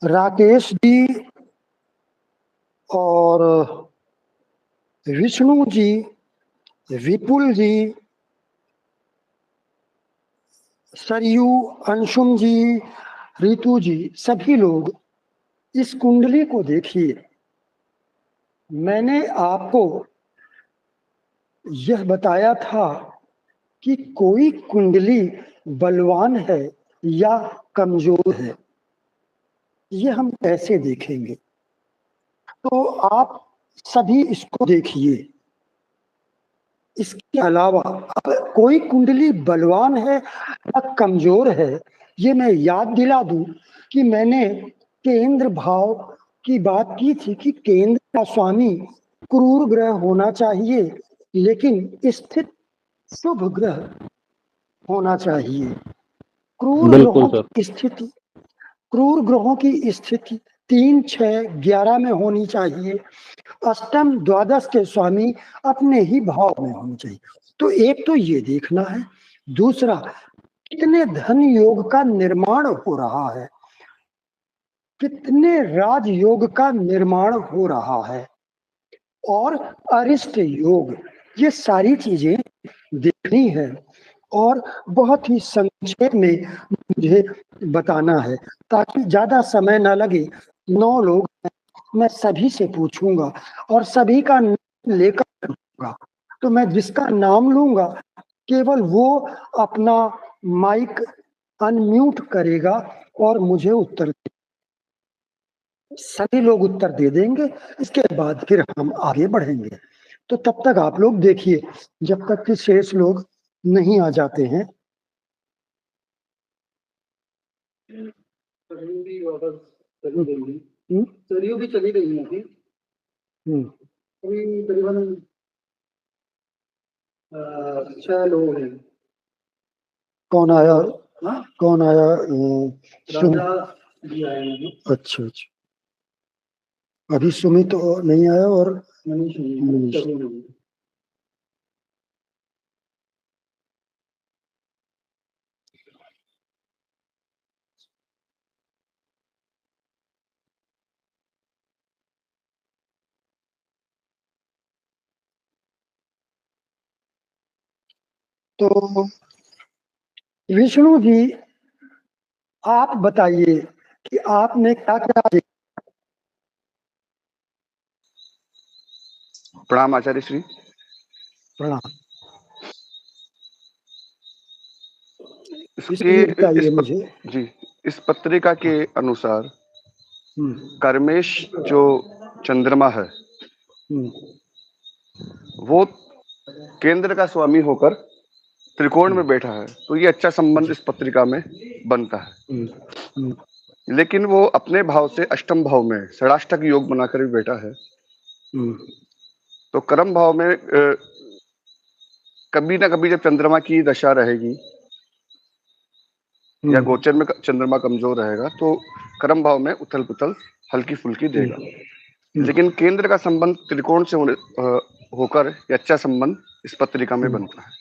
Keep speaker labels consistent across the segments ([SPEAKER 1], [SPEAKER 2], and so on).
[SPEAKER 1] राकेश जी और विष्णु जी, विपुल जी, सरयू, अंशुम जी, रितु जी, सभी लोग इस कुंडली को देखिए। मैंने आपको यह बताया था कि कोई कुंडली बलवान है या कमजोर है, ये हम कैसे देखेंगे? तो आप सभी इसको देखिए। इसके अलावा अब कोई कुंडली बलवान है या कमजोर है, ये मैं याद दिला दूं कि मैंने केंद्र भाव की बात की थी कि केंद्र का स्वामी क्रूर ग्रह होना चाहिए, लेकिन स्थित शुभ ग्रह होना चाहिए। क्रूर
[SPEAKER 2] बिल्कुल
[SPEAKER 1] ग्रहों
[SPEAKER 2] सर।
[SPEAKER 1] की स्थिति क्रूर ग्रहों की स्थिति 3, 6, 11 में होनी चाहिए। अष्टम द्वादश के स्वामी अपने ही भाव में होने चाहिए। तो एक तो ये देखना है। दूसरा, कितने धन योग का निर्माण हो रहा है, कितने राजयोग का निर्माण हो रहा है, और अरिष्ट योग, ये सारी चीजें देखनी है। और बहुत ही संक्षेप में मुझे बताना है ताकि ज्यादा समय ना लगे। 9 लोग हैं, मैं सभी से पूछूंगा और सभी का नाम लेकर पूछूंगा। तो मैं जिसका नाम लूंगा केवल वो अपना माइक अनम्यूट करेगा और मुझे उत्तर सभी लोग उत्तर दे देंगे। इसके बाद फिर हम आगे बढ़ेंगे। तो तब तक आप लोग देखिए जब तक कि शेष लोग नहीं आ जाते हैं।
[SPEAKER 3] सरयू भी चली गई अभी। अभी करीबन 6 लोग हैं।
[SPEAKER 1] कौन आया?
[SPEAKER 3] हाँ?
[SPEAKER 1] कौन आया?
[SPEAKER 3] राजा जी आए हैं।
[SPEAKER 1] अच्छा अच्छा, अभी सुमित तो नहीं आया और
[SPEAKER 3] मनीष
[SPEAKER 1] मनीष।
[SPEAKER 3] नहीं।
[SPEAKER 1] तो विष्णु जी, आप बताइए कि आपने क्या क्या देखा?
[SPEAKER 4] प्रणाम आचार्य श्री।
[SPEAKER 1] प्रणाम।
[SPEAKER 4] इसके
[SPEAKER 1] बताइए मुझे।
[SPEAKER 4] जी, इस पत्रिका के अनुसार कर्मेश जो चंद्रमा है वो केंद्र का स्वामी होकर त्रिकोण में बैठा है, तो ये अच्छा संबंध इस पत्रिका में बनता है। लेकिन वो अपने भाव से अष्टम भाव में षडाष्टक योग बनाकर भी बैठा है, तो कर्म भाव में कभी ना कभी जब चंद्रमा की दशा रहेगी या गोचर में चंद्रमा कमजोर रहेगा तो कर्म भाव में उथल पुथल हल्की फुल्की देगा। लेकिन केंद्र का संबंध त्रिकोण से होकर ये अच्छा संबंध इस पत्रिका में बनता है।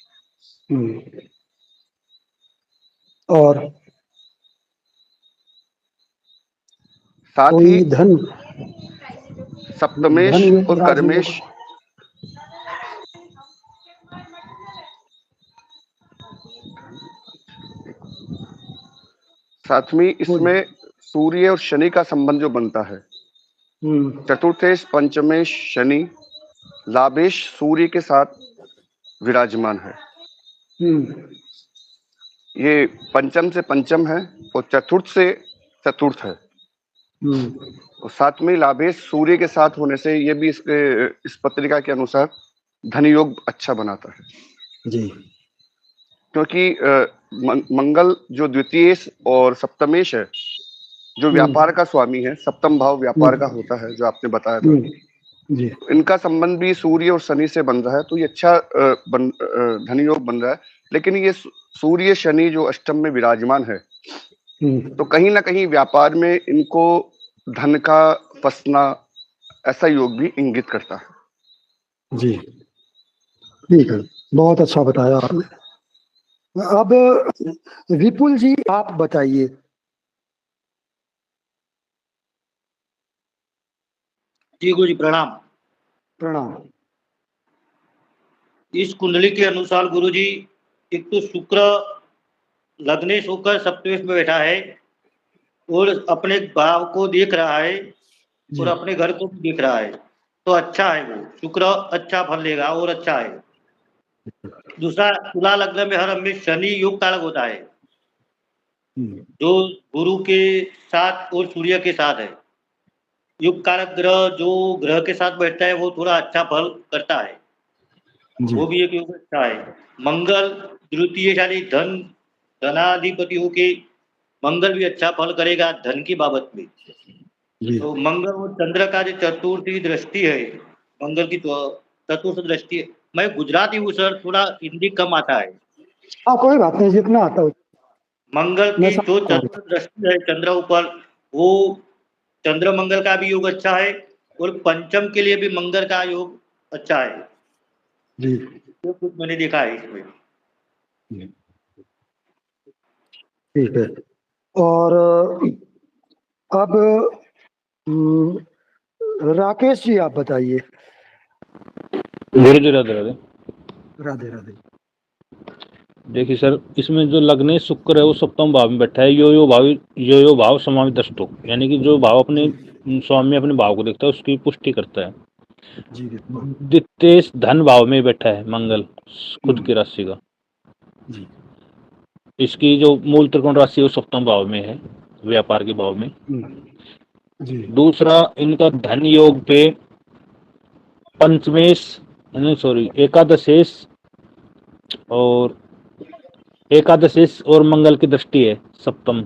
[SPEAKER 1] और
[SPEAKER 4] साथ ही
[SPEAKER 1] धन
[SPEAKER 4] सप्तमेश और कर्मेश साथ में इसमें सूर्य और शनि का संबंध जो बनता है, चतुर्थेश पंचमेश शनि लाभेश सूर्य के साथ विराजमान है। ये पंचम से पंचम है और चतुर्थ से चतुर्थ है। और साथ में लाभेश सूर्य के साथ होने से ये भी इस पत्रिका के अनुसार धन योग अच्छा बनाता है
[SPEAKER 1] जी।
[SPEAKER 4] क्योंकि मंगल जो द्वितीयेश और सप्तमेश है जो व्यापार का स्वामी है, सप्तम भाव व्यापार का होता है जो आपने बताया था,
[SPEAKER 1] जी।
[SPEAKER 4] इनका संबंध भी सूर्य और शनि से बन रहा है, तो ये अच्छा धन योग बन रहा है। लेकिन ये सूर्य शनि जो अष्टम में विराजमान है तो कहीं ना कहीं व्यापार में इनको धन का फंसना ऐसा योग भी इंगित करता है।
[SPEAKER 1] जी ठीक है, बहुत अच्छा बताया आपने। अब विपुल जी आप बताइए।
[SPEAKER 2] जी गुरु जी प्रणाम।
[SPEAKER 1] प्रणाम।
[SPEAKER 2] इस कुंडली के अनुसार गुरु जी, एक तो शुक्र लग्नेश होकर सप्तमेश में बैठा है और अपने भाव को देख रहा है
[SPEAKER 1] जी
[SPEAKER 2] और अपने घर को भी देख रहा है, तो अच्छा है वो शुक्र अच्छा फल लेगा और अच्छा है। दूसरा, तुला लग्न में हर हमें शनि योग कारक होता है, जो गुरु के साथ और सूर्य के साथ है। युग कारक ग्रह जो ग्रह के साथ बैठता है वो थोड़ा अच्छा फल करता है,
[SPEAKER 1] जी
[SPEAKER 2] वो भी एक योग अच्छा है। मंगल द्वितीयशाली धनाधिपति होके मंगल भी अच्छा फल करेगा धन की बाबत में।
[SPEAKER 1] जी।
[SPEAKER 2] तो मंगल और चंद्र का जो चतुर्थी दृष्टि है, मंगल की चतुर्थ दृष्टि है। मैं गुजराती हूँ सर, थोड़ा हिंदी कम आता है।
[SPEAKER 1] हाँ कोई बात नहीं, जितना आता हो।
[SPEAKER 2] मंगल
[SPEAKER 1] मैं
[SPEAKER 2] की जो
[SPEAKER 1] समझता हूँ।
[SPEAKER 2] चतुर्थ दृष्टि है चंद्र ऊपर, वो चंद्र मंगल का भी योग अच्छा है और पंचम के लिए भी मंगल का योग अच्छा है।
[SPEAKER 1] जी
[SPEAKER 2] जो कुछ मैंने देखा है इसमें।
[SPEAKER 1] ठीक है। और अब राकेश जी आप बताइए।
[SPEAKER 5] गुरु जी राधे राधे।
[SPEAKER 1] राधे राधे।
[SPEAKER 5] देखिए सर, इसमें जो लग्नेश शुक्र है वो सप्तम भाव में बैठा है। यो भाव समामी दृष्टो, यानी कि जो भाव अपने स्वामी अपने भाव को देखता है उसकी पुष्टि करता है।
[SPEAKER 1] जी बिल्कुल।
[SPEAKER 5] द्वितीय धन भाव में बैठा है मंगल, खुद की राशि का।
[SPEAKER 1] जी
[SPEAKER 5] इसकी जो मूल त्रिकोण राशि है वो सप्तम भाव में है, व्यापार के भाव में।
[SPEAKER 1] जी
[SPEAKER 5] दूसरा, इनका धन योग पे पंचमेश एकादशेश और एकादशेश और मंगल की दृष्टि है सप्तम।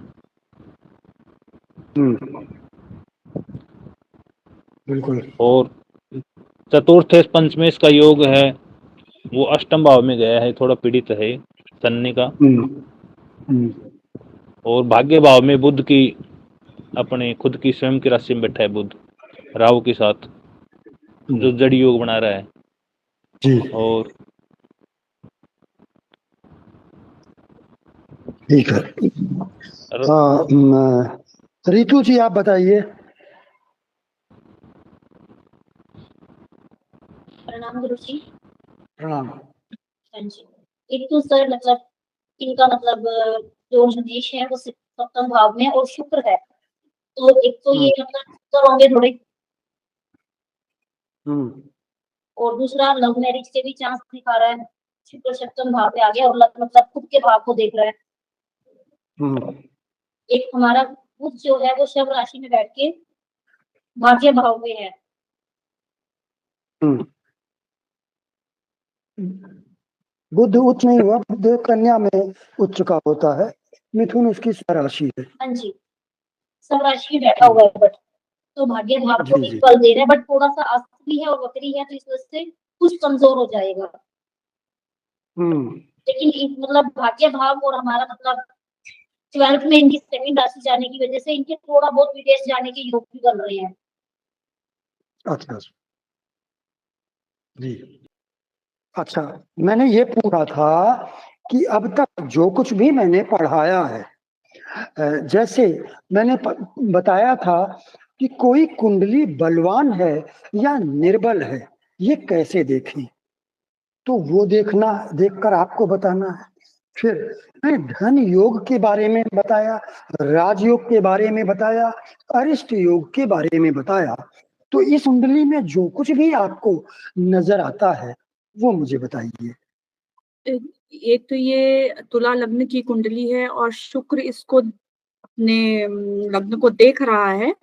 [SPEAKER 1] बिल्कुल।
[SPEAKER 5] और चतुर्थ पंचमेश का योग है वो अष्टम भाव में गया है, थोड़ा पीड़ित है शनि का। और भाग्य भाव में बुध की, अपने खुद की स्वयं की राशि में बैठा है बुध राहु के साथ, जो जड़ी योग बना रहा है।
[SPEAKER 1] जी
[SPEAKER 5] और
[SPEAKER 1] ठीक है। हाँ रितु जी आप बताइए।
[SPEAKER 6] प्रणाम गुरु जी।
[SPEAKER 1] प्रणाम।
[SPEAKER 6] हाँ जी। एक तो सर मतलब इनका मतलब जो देश है वो सप्तम भाव में और शुक्र है, तो एक तो ये मतलब शुक्र होंगे थोड़े, और दूसरा लव मैरिज के भी चांस दिखा रहा है। शुक्र सप्तम भाव में आ गया और मतलब खुद के भाव को देख रहा है। एक हमारा बुध जो है वो शव राशि में बैठ के भाग्य भाव में है।
[SPEAKER 1] बुध उच्च नहीं हुआ, बुध कन्या में उच्च का होता है, मिथुन उसकी स्वराशि है।
[SPEAKER 6] हाँ जी, सब राशि में बैठा हुआ है, बट तो भाग्य भाव को
[SPEAKER 1] जी
[SPEAKER 6] भी
[SPEAKER 1] जी
[SPEAKER 6] फल दे रहा है, बट थोड़ा सा आस्था भी है और वक्री है, तो इस वजह से कुछ कमजोर हो जाएगा। लेकिन मतलब भाग्य भाव और हमारा मतलब 12th में इनकी सेकंड राशि जाने की वजह से इनके थोड़ा बहुत विदेश जाने के योग भी बन रहे हैं।
[SPEAKER 1] अच्छा जी। अच्छा, मैंने ये पूछा था कि अब तक जो कुछ भी मैंने पढ़ाया है, जैसे मैंने बताया था कि कोई कुंडली बलवान है या निर्बल है, ये कैसे देखें, तो वो देखकर आपको बताना है। फिर मैं धन योग के बारे में बताया, राजयोग के बारे में बताया, अरिष्ट योग के बारे में बताया। तो इस कुंडली में जो कुछ भी आपको नजर आता है वो मुझे बताइए।
[SPEAKER 7] एक तो ये तुला लग्न की कुंडली है और शुक्र इसको अपने लग्न को देख रहा है,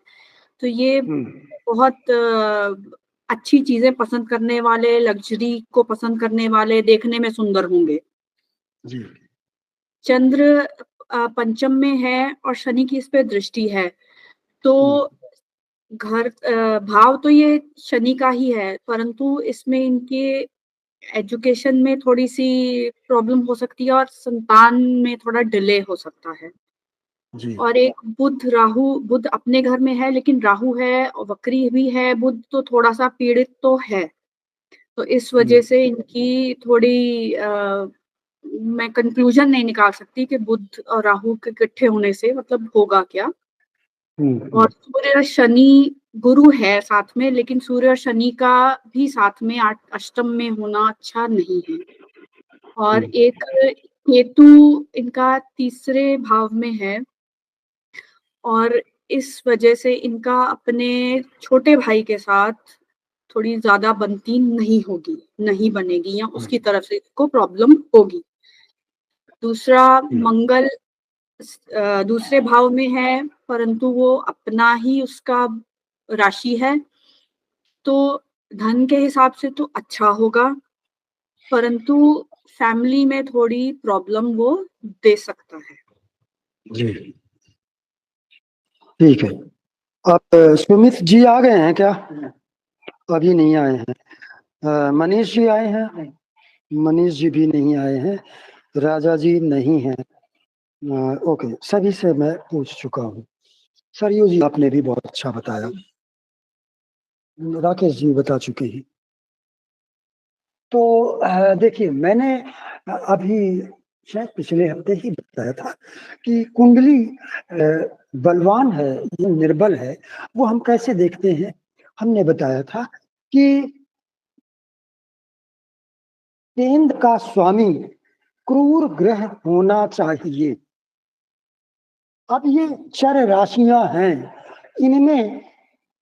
[SPEAKER 7] तो ये बहुत अच्छी चीजें पसंद करने वाले, लग्जरी को पसंद करने वाले, देखने में सुंदर होंगे।
[SPEAKER 1] जी।
[SPEAKER 7] चंद्र पंचम में है और शनि की इस पे दृष्टि है, तो घर भाव तो ये शनि का ही है, परंतु इसमें इनके एजुकेशन में थोड़ी सी प्रॉब्लम हो सकती है और संतान में थोड़ा डिले हो सकता है।
[SPEAKER 1] जी।
[SPEAKER 7] और एक बुध अपने घर में है, लेकिन राहु है और वक्री भी है, बुध तो थोड़ा सा पीड़ित तो है, तो इस वजह से इनकी थोड़ी मैं कंक्लूजन नहीं निकाल सकती कि बुध और राहु के इकट्ठे होने से मतलब होगा क्या। और सूर्य शनि गुरु है साथ में, लेकिन सूर्य और शनि का भी साथ में अष्टम में होना अच्छा नहीं है। और एक केतु इनका तीसरे भाव में है, और इस वजह से इनका अपने छोटे भाई के साथ थोड़ी ज्यादा बनती नहीं बनेगी, या उसकी तरफ से इसको प्रॉब्लम होगी। दूसरा, मंगल दूसरे भाव में है, परंतु वो अपना ही उसका राशि है, तो धन के हिसाब से तो अच्छा होगा, परंतु फैमिली में थोड़ी प्रॉब्लम वो दे सकता है।
[SPEAKER 1] जी ठीक है। अब सुमित जी आ गए हैं क्या? अभी नहीं आए हैं। मनीष जी आए हैं? मनीष जी भी नहीं आए हैं। राजा जी नहीं हैं। ओके, सभी से मैं पूछ चुका हूँ। सरयू जी आपने भी बहुत अच्छा बताया। राकेश जी बता चुके हैं। तो देखिए, मैंने अभी शायद पिछले हफ्ते ही बताया था कि कुंडली बलवान है या निर्बल है, वो हम कैसे देखते हैं। हमने बताया था कि केंद्र का स्वामी क्रूर ग्रह होना चाहिए। अब ये चर राशियां हैं, इनमें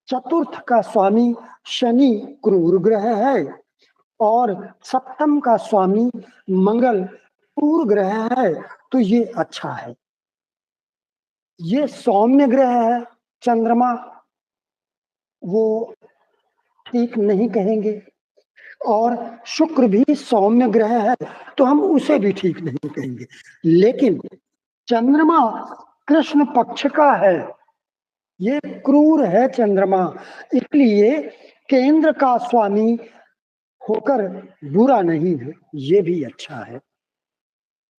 [SPEAKER 1] चतुर्थ का स्वामी शनि क्रूर ग्रह है और सप्तम का स्वामी मंगल क्रूर ग्रह है, तो ये अच्छा है। ये सौम्य ग्रह है, चंद्रमा वो ठीक नहीं कहेंगे, और शुक्र भी सौम्य ग्रह है, तो हम उसे भी ठीक नहीं कहेंगे। लेकिन चंद्रमा कृष्ण पक्ष का है, ये क्रूर है चंद्रमा, इसलिए केंद्र का स्वामी होकर बुरा नहीं है, ये भी अच्छा है।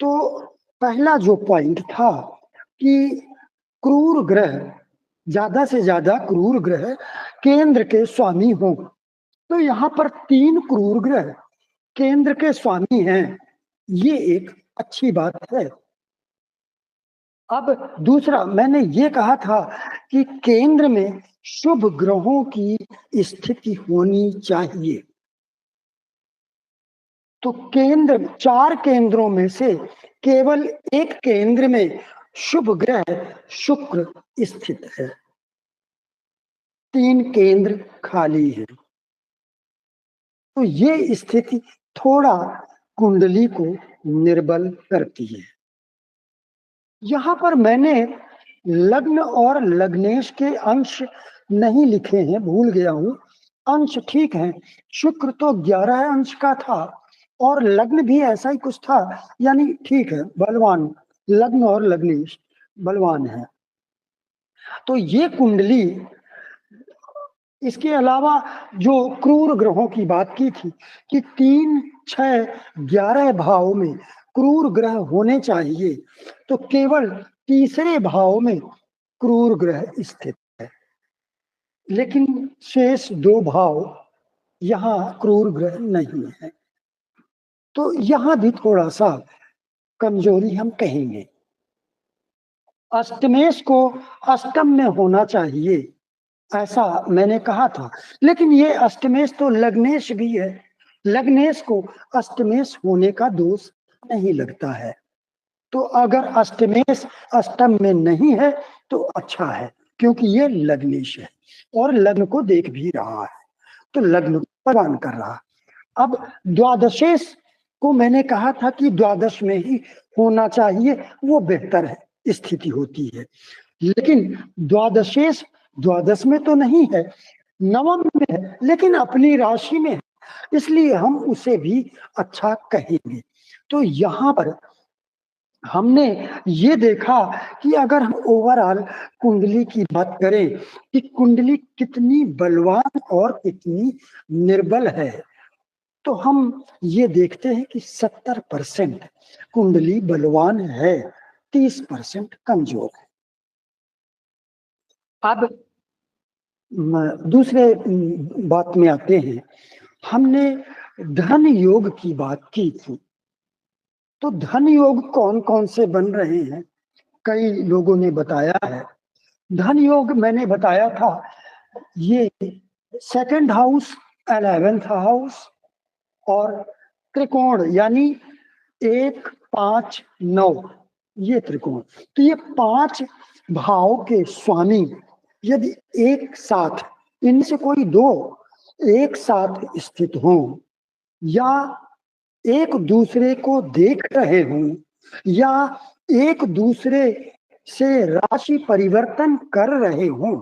[SPEAKER 1] तो पहला जो पॉइंट था कि क्रूर ग्रह, ज्यादा से ज्यादा क्रूर ग्रह केंद्र के स्वामी हों, तो यहाँ पर 3 क्रूर ग्रह केंद्र के स्वामी हैं, ये एक अच्छी बात है। अब दूसरा, मैंने ये कहा था कि केंद्र में शुभ ग्रहों की स्थिति होनी चाहिए। तो केंद्र, 4 केंद्रों में से केवल एक केंद्र में शुभ ग्रह शुक्र स्थित है, 3 केंद्र खाली है। तो ये स्थिति थोड़ा कुंडली को निर्बल करती है। यहाँ पर मैंने लग्न और लग्नेश के अंश नहीं लिखे हैं, भूल गया हूं। अंश ठीक है, शुक्र तो 11 अंश का था और लग्न भी ऐसा ही कुछ था, यानी ठीक है, बलवान लग्न और लग्नेश बलवान है। तो ये कुंडली, इसके अलावा जो क्रूर ग्रहों की बात की थी कि 3, 6, 11 भाव में क्रूर ग्रह होने चाहिए, तो केवल तीसरे भाव में क्रूर ग्रह स्थित है, लेकिन शेष 2 भाव यहाँ क्रूर ग्रह नहीं है। तो यहाँ भी थोड़ा सा कमजोरी हम कहेंगे। अष्टमेश को अष्टम में होना चाहिए, ऐसा मैंने कहा था, लेकिन ये अष्टमेश तो लग्नेश भी है, लग्नेश को अष्टमेश होने का दोष नहीं लगता है। तो अगर अष्टमेश अष्टम में नहीं है तो अच्छा है, क्योंकि ये लग्नेश है और लग्न को देख भी रहा है, तो लग्न को प्रदान कर रहा। अब द्वादशेश को मैंने कहा था कि द्वादश में ही होना चाहिए, वो बेहतर है स्थिति होती है, लेकिन द्वादशेश द्वादश में तो नहीं है, नवम में है, लेकिन अपनी राशि में है, इसलिए हम उसे भी अच्छा कहेंगे। तो यहाँ पर हमने ये देखा कि अगर हम ओवरऑल कुंडली की बात करें कि कुंडली कितनी बलवान और कितनी निर्बल है, तो हम ये देखते हैं कि 70% कुंडली बलवान है, 30% कमजोर है। अब दूसरे बात में आते हैं। हमने धन योग की बात की थी, तो धन योग कौन कौन से बन रहे हैं, कई लोगों ने बताया है। धन योग मैंने बताया था ये सेकंड हाउस, 11th हाउस और त्रिकोण यानी 1, 5, 9 ये त्रिकोण। तो ये 5 भाव के स्वामी यदि एक साथ, इनसे कोई 2 एक साथ स्थित हों या एक दूसरे को देख रहे हों या एक दूसरे से राशि परिवर्तन कर रहे हों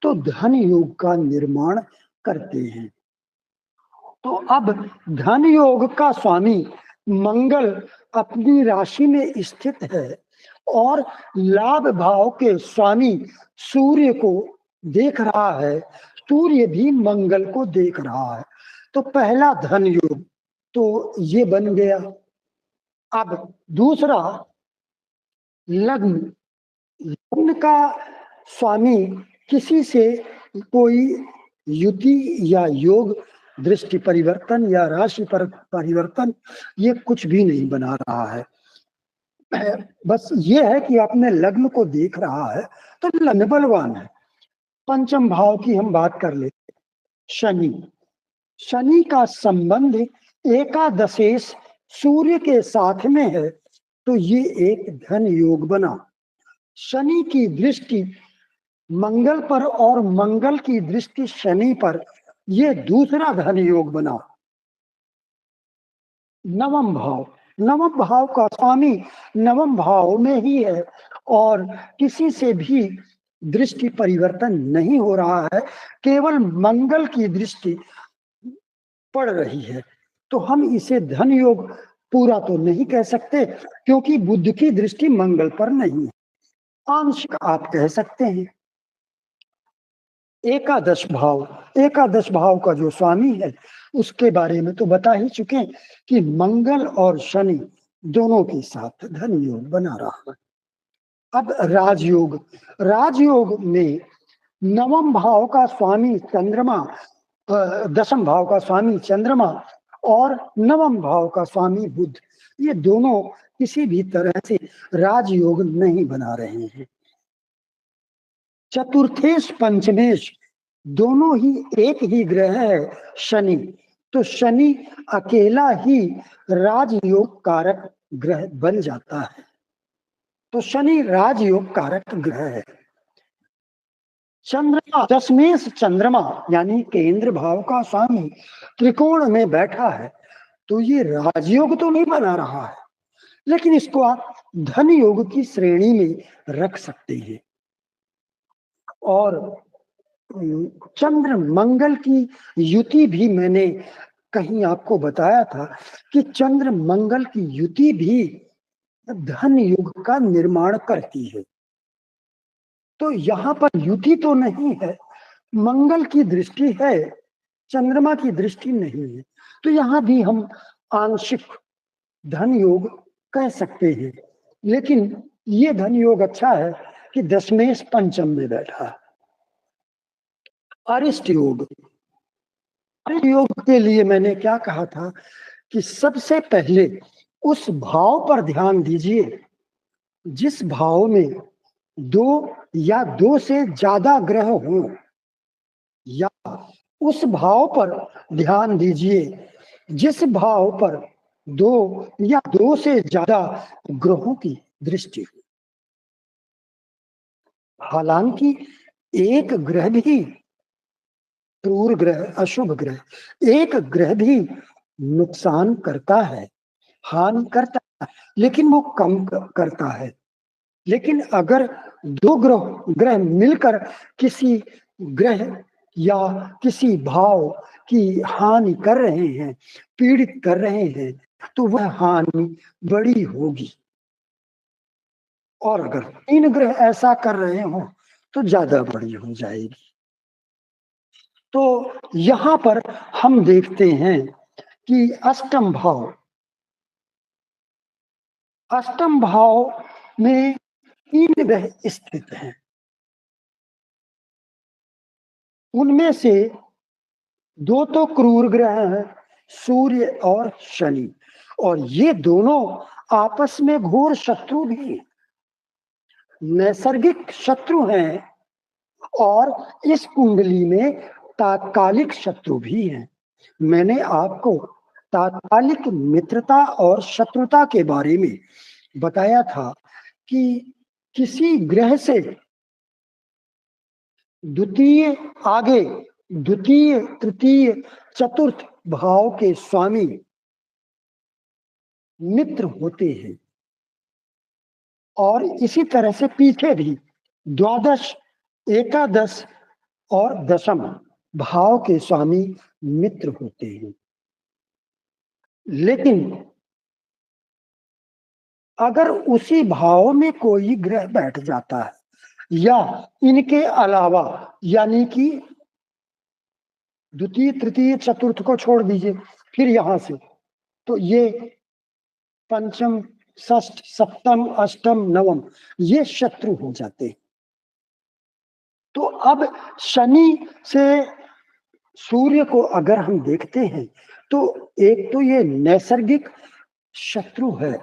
[SPEAKER 1] तो धन योग का निर्माण करते हैं। तो अब धन योग का स्वामी मंगल अपनी राशि में स्थित है और लाभ भाव के स्वामी सूर्य को देख रहा है, सूर्य भी मंगल को देख रहा है। तो पहला धन योग तो ये बन गया। अब दूसरा लग्न, लग्न का स्वामी किसी से कोई युति या योग, दृष्टि परिवर्तन या राशि पर परिवर्तन ये कुछ भी नहीं बना रहा है। बस ये है कि अपने लग्न को देख रहा है तो लग्न बलवान है। पंचम भाव की हम बात कर लेते। शनि, शनि का संबंध एकादशेश सूर्य के साथ में है तो ये एक धन योग बना। शनि की दृष्टि मंगल पर और मंगल की दृष्टि शनि पर, ये दूसरा धन योग बना। नवम भाव, नवम भाव का स्वामी नवम भाव में ही है और किसी से भी दृष्टि परिवर्तन नहीं हो रहा है, केवल मंगल की दृष्टि पड़ रही है। तो हम इसे धन योग पूरा तो नहीं कह सकते क्योंकि बुध की दृष्टि मंगल पर नहीं है, आंशिक आप कह सकते हैं। एकादश भाव, एकादश भाव का जो स्वामी है उसके बारे में तो बता ही चुके कि मंगल और शनि दोनों के साथ धन योग बना रहा है। अब राजयोग, राजयोग में नवम भाव का स्वामी चंद्रमा, दशम भाव का स्वामी चंद्रमा और नवम भाव का स्वामी बुध, ये दोनों किसी भी तरह से राजयोग नहीं बना रहे हैं। चतुर्थेश पंचमेश दोनों ही एक ही ग्रह है शनि, तो शनि अकेला ही राजयोग कारक ग्रह बन जाता है। तो शनि राजयोग कारक ग्रह है। चंद्रमा, दशमेश चंद्रमा यानी केंद्र भाव का स्वामी त्रिकोण में बैठा है तो ये राजयोग तो नहीं बना रहा है, लेकिन इसको आप धन योग की श्रेणी में रख सकते हैं। और चंद्र मंगल की युति भी मैंने कहीं आपको बताया था कि चंद्र मंगल की युति भी धन योग का निर्माण करती है। तो यहाँ पर युति तो नहीं है, मंगल की दृष्टि है, चंद्रमा की दृष्टि नहीं है, तो यहाँ भी हम आंशिक धन योग कह सकते हैं। लेकिन ये धन योग अच्छा है कि दशमेश पंचम में बैठा है। अरिष्ट योग, अरिष्ट योग के लिए मैंने क्या कहा था कि सबसे पहले उस भाव पर ध्यान दीजिए जिस भाव में 2 या 2 से ज्यादा ग्रह हो, या उस भाव पर ध्यान दीजिए जिस भाव पर 2 या 2 से ज्यादा ग्रहों की दृष्टि हो। हालांकि एक ग्रह भी, क्रूर ग्रह, अशुभ ग्रह, एक ग्रह भी नुकसान करता है, हानि करता है, लेकिन वो कम करता है। लेकिन अगर 2 ग्रह मिलकर किसी ग्रह या किसी भाव की हानि कर रहे हैं, पीड़ित कर रहे हैं, तो वह हानि बड़ी होगी। और अगर 3 ग्रह ऐसा कर रहे हो तो ज्यादा बड़ी हो जाएगी। तो यहाँ पर हम देखते हैं कि अष्टम भाव, अष्टम भाव में 3 ग्रह स्थित हैं। उनमें से 2 तो क्रूर ग्रह हैं, सूर्य और शनि, और ये दोनों आपस में घोर शत्रु भी हैं, नैसर्गिक शत्रु हैं और इस कुंडली में तात्कालिक शत्रु भी हैं। मैंने आपको तात्कालिक मित्रता और शत्रुता के बारे में बताया था कि किसी ग्रह से द्वितीय तृतीय चतुर्थ भाव के स्वामी मित्र होते हैं, और इसी तरह से पीछे भी द्वादश, एकादश और दशम भाव के स्वामी मित्र होते हैं। लेकिन अगर उसी भाव में कोई ग्रह बैठ जाता है या इनके अलावा, यानी कि द्वितीय तृतीय चतुर्थ को छोड़ दीजिए, फिर यहां से तो ये पंचम, षष्ठ, सप्तम, अष्टम, नवम ये शत्रु हो जाते हैं। तो अब शनि से सूर्य को अगर हम देखते हैं तो एक तो ये नैसर्गिक शत्रु है,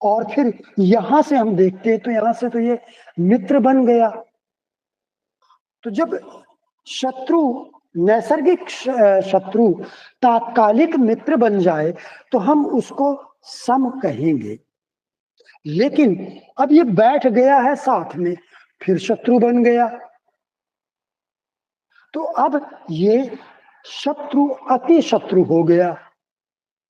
[SPEAKER 1] और फिर यहां से हम देखते हैं तो यहां से तो ये मित्र बन गया। तो जब शत्रु, नैसर्गिक शत्रु तात्कालिक मित्र बन जाए तो हम उसको सम कहेंगे। लेकिन अब ये बैठ गया है साथ में, फिर शत्रु बन गया, तो अब ये शत्रु अति शत्रु हो गया।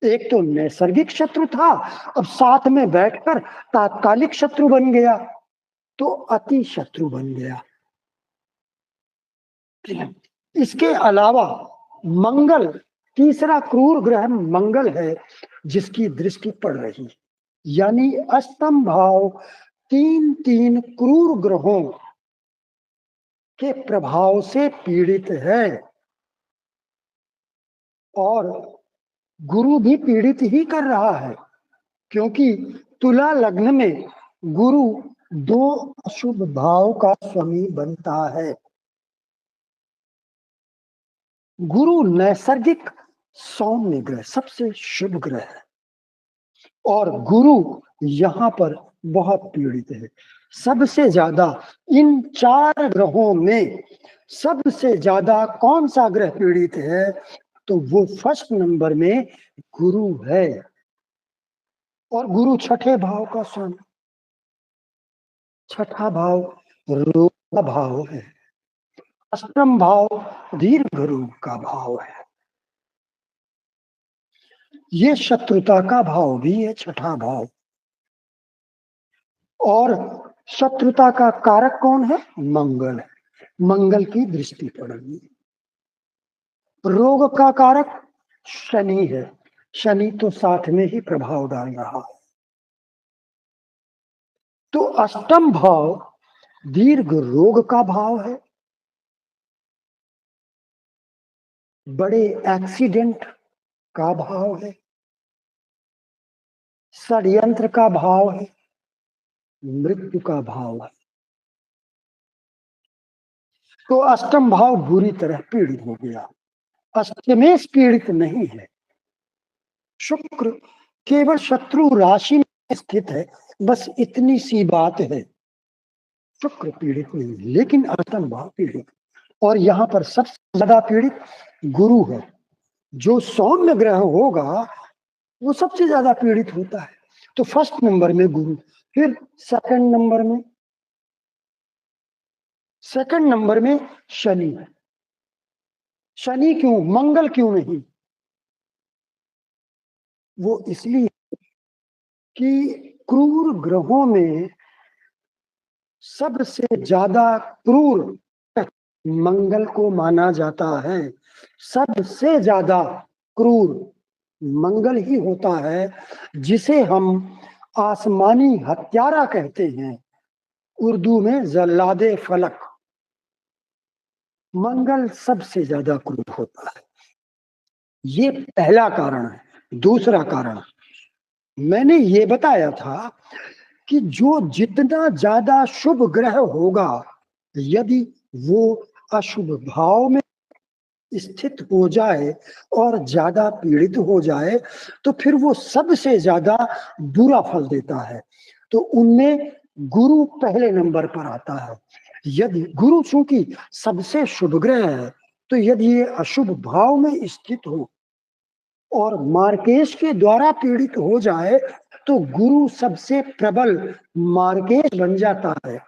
[SPEAKER 1] एक तो नैसर्गिक शत्रु था, अब साथ में बैठकर तात्कालिक शत्रु बन गया, तो अति शत्रु बन गया। इसके अलावा मंगल, तीसरा क्रूर ग्रह मंगल है जिसकी दृष्टि पड़ रही, यानी अष्टम भाव 3 क्रूर ग्रहों के प्रभाव से पीड़ित है, और गुरु भी पीड़ित ही कर रहा है, क्योंकि तुला लग्न में गुरु 2 अशुभ भाव का स्वामी बनता है। गुरु नैसर्गिक सौम्य ग्रह, सबसे शुभ ग्रह है, और गुरु यहाँ पर बहुत पीड़ित है। सबसे ज्यादा इन 4 ग्रहों में सबसे ज्यादा कौन सा ग्रह पीड़ित है, तो वो फर्स्ट नंबर में गुरु है, और गुरु छठे भाव का स्वामी। छठा भाव रोग का भाव है, अष्टम भाव दीर्घ रोग का भाव है, ये शत्रुता का भाव भी है, छठा भाव। और शत्रुता का कारक कौन है? मंगल है, मंगल की दृष्टि पड़ेगी। रोग का कारक शनि है, शनि तो साथ में ही प्रभाव डाल रहा है। तो अष्टम भाव दीर्घ रोग का भाव है, बड़े एक्सीडेंट का भाव है, षड्यंत्र का भाव है, मृत्यु का भाव है। तो अष्टम भाव बुरी तरह पीड़ित हो गया। अष्टमेश पीड़ित नहीं है, शुक्र केवल शत्रु राशि में स्थित है, बस इतनी सी बात है, शुक्र पीड़ित नहीं, लेकिन अष्टम भाव पीड़ित। और यहाँ पर सबसे ज्यादा पीड़ित गुरु है, जो सौम्य ग्रह होगा वो सबसे ज्यादा पीड़ित होता है। तो फर्स्ट नंबर में गुरु, फिर सेकंड नंबर में शनि है। शनि क्यों, मंगल क्यों नहीं? वो इसलिए कि क्रूर ग्रहों में सबसे ज्यादा क्रूर मंगल को माना जाता है। सबसे ज्यादा क्रूर मंगल ही होता है, जिसे हम आसमानी हत्यारा कहते हैं, उर्दू में जल्लादे फलक। मंगल सबसे ज्यादा क्रूर होता है, ये पहला कारण है। दूसरा कारण मैंने ये बताया था कि जो जितना ज्यादा शुभ ग्रह होगा, यदि वो अशुभ भाव में स्थित हो जाए और ज्यादा पीड़ित हो जाए, तो फिर वो सबसे ज्यादा बुरा फल देता है। तो उनमें गुरु पहले नंबर पर आता है। यदि गुरु चूंकि सबसे शुभ ग्रह है, तो यदि ये अशुभ भाव में स्थित हो और मार्केश के द्वारा पीड़ित हो जाए, तो गुरु सबसे प्रबल मार्केश बन जाता है।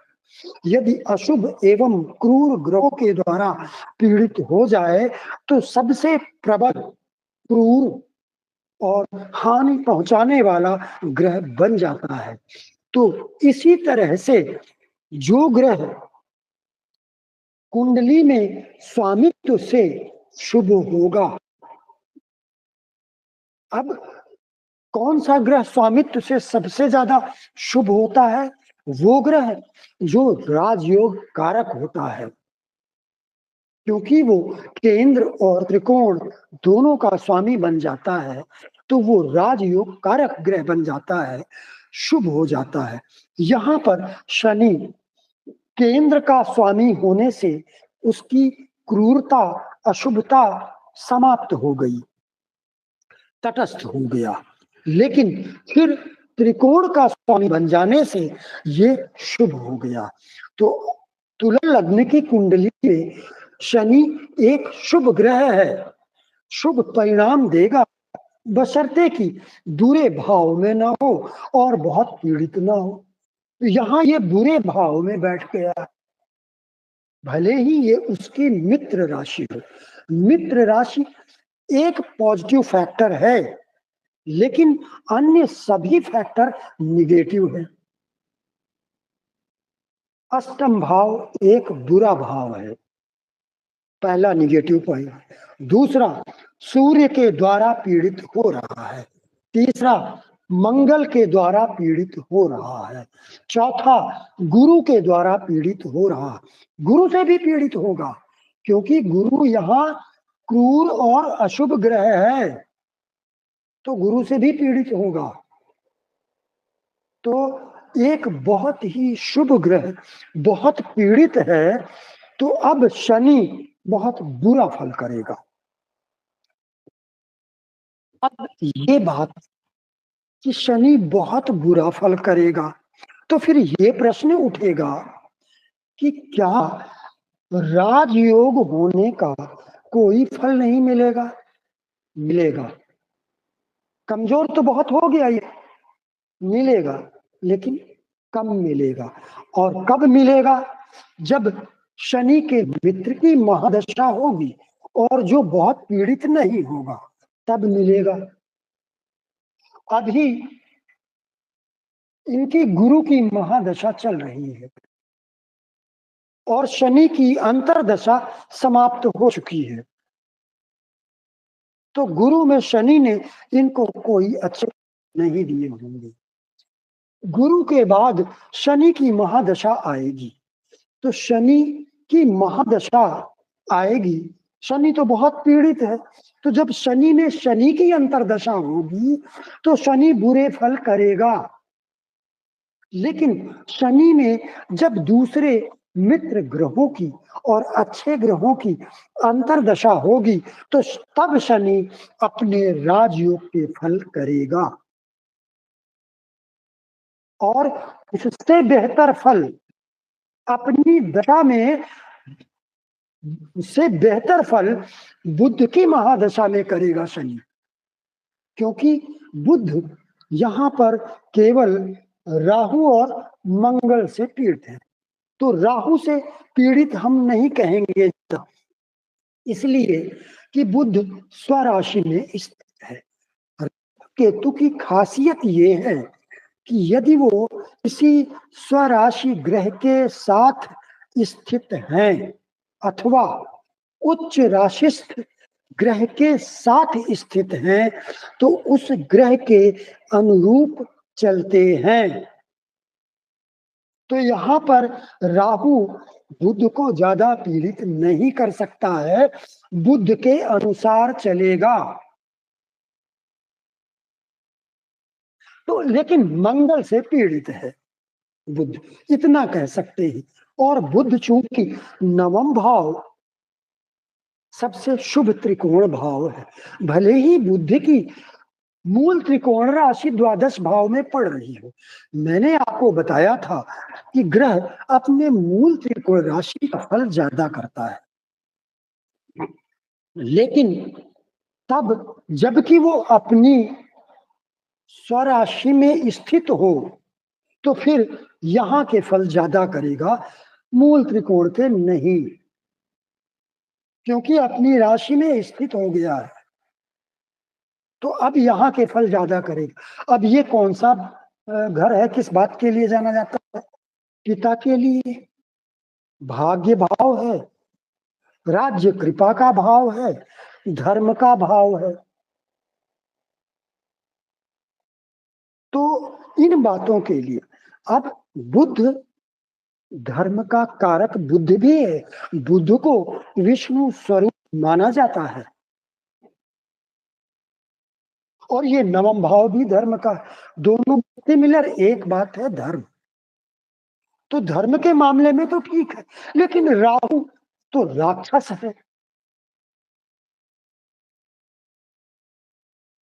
[SPEAKER 1] यदि अशुभ एवं क्रूर ग्रहों के द्वारा पीड़ित हो जाए, तो सबसे प्रबल क्रूर और हानि पहुंचाने वाला ग्रह बन जाता है। तो इसी तरह से जो ग्रह कुंडली में स्वामित्व से शुभ होगा, अब कौन सा ग्रह स्वामित्व से सबसे ज्यादा शुभ होता है? वो ग्रह जो राजयोग कारक होता है, क्योंकि वो केंद्र और त्रिकोण दोनों का स्वामी बन जाता है, तो वो राजयोग कारक ग्रह बन जाता है, शुभ हो जाता है। यहाँ पर शनि केंद्र का स्वामी होने से उसकी क्रूरता, अशुभता समाप्त हो गई, तटस्थ हो गया। लेकिन फिर त्रिकोण का स्वामी बन जाने से ये शुभ हो गया। तो तुला लग्न की कुंडली में शनि एक शुभ ग्रह है, शुभ परिणाम देगा, बशर्ते कि बुरे भाव में ना हो और बहुत पीड़ित ना हो। यहाँ ये बुरे भाव में बैठ गया, भले ही ये उसकी मित्र राशि हो। मित्र राशि एक पॉजिटिव फैक्टर है, लेकिन अन्य सभी फैक्टर निगेटिव है। अष्टम भाव एक बुरा भाव है, पहला निगेटिव पॉइंट। दूसरा, सूर्य के द्वारा पीड़ित हो रहा है। तीसरा, मंगल के द्वारा पीड़ित हो रहा है। चौथा, गुरु के द्वारा पीड़ित हो रहा है। गुरु से भी पीड़ित होगा, क्योंकि गुरु यहाँ क्रूर और अशुभ ग्रह है, तो गुरु से भी पीड़ित होगा। तो एक बहुत ही शुभ ग्रह बहुत पीड़ित है, तो अब शनि बहुत बुरा फल करेगा। अब ये बात कि शनि बहुत बुरा फल करेगा, तो फिर ये प्रश्न उठेगा कि क्या राजयोग होने का कोई फल नहीं मिलेगा? मिलेगा। कमजोर तो बहुत हो गया, ये मिलेगा, लेकिन कम मिलेगा। और कब मिलेगा? जब शनि के मित्र की महादशा होगी और जो बहुत पीड़ित नहीं होगा, तब मिलेगा। अभी इनकी गुरु की महादशा चल रही है और शनि की अंतरदशा समाप्त हो चुकी है, तो गुरु में शनि ने इनको कोई अच्छे नहीं दिए होंगे। गुरु के बाद शनि की महादशा आएगी, तो शनि की महादशा आएगी। शनि तो बहुत पीड़ित है, तो जब शनि में शनि की अंतरदशा होगी तो शनि बुरे फल करेगा। लेकिन शनि में जब दूसरे मित्र ग्रहों की और अच्छे ग्रहों की अंतरदशा होगी, तो तब शनि अपने राजयोग के फल करेगा और इससे बेहतर फल अपनी दशा में, उससे बेहतर फल बुध की महादशा में करेगा शनि, क्योंकि बुध यहाँ पर केवल राहु और मंगल से पीड़ित है। तो राहु से पीड़ित हम नहीं कहेंगे, इसलिए कि बुध स्वराशि में स्थित है। केतु की खासियत ये है कि यदि वो किसी स्वराशि ग्रह के साथ स्थित हैं अथवा उच्च राशिस्थ ग्रह के साथ स्थित हैं, तो उस ग्रह के अनुरूप चलते हैं। तो यहाँ पर राहु बुध को ज्यादा पीड़ित नहीं कर सकता है, बुध के अनुसार चलेगा। तो लेकिन मंगल से पीड़ित है बुध, इतना कह सकते हैं। और बुध चूंकि नवम भाव सबसे शुभ त्रिकोण भाव है, भले ही बुध की मूल त्रिकोण राशि द्वादश भाव में पड़ रही हो। मैंने आपको बताया था कि ग्रह अपने मूल त्रिकोण राशि का फल ज्यादा करता है, लेकिन तब जबकि वो अपनी स्वराशि में स्थित हो तो फिर यहां के फल ज्यादा करेगा, मूल त्रिकोण के नहीं, क्योंकि अपनी राशि में स्थित हो गया है तो अब यहाँ के फल ज्यादा करेगा। अब ये कौन सा घर है, किस बात के लिए जाना जाता है? पिता के लिए। भाग्य भाव है, राज्य कृपा का भाव है, धर्म का भाव है। तो इन बातों के लिए अब बुध धर्म का कारक बुध भी है, बुध को विष्णु स्वरूप माना जाता है और ये नवम भाव भी धर्म का, दोनों सिमिलर। एक बात है धर्म, तो धर्म के मामले में तो ठीक है, लेकिन राहु तो राक्षस है।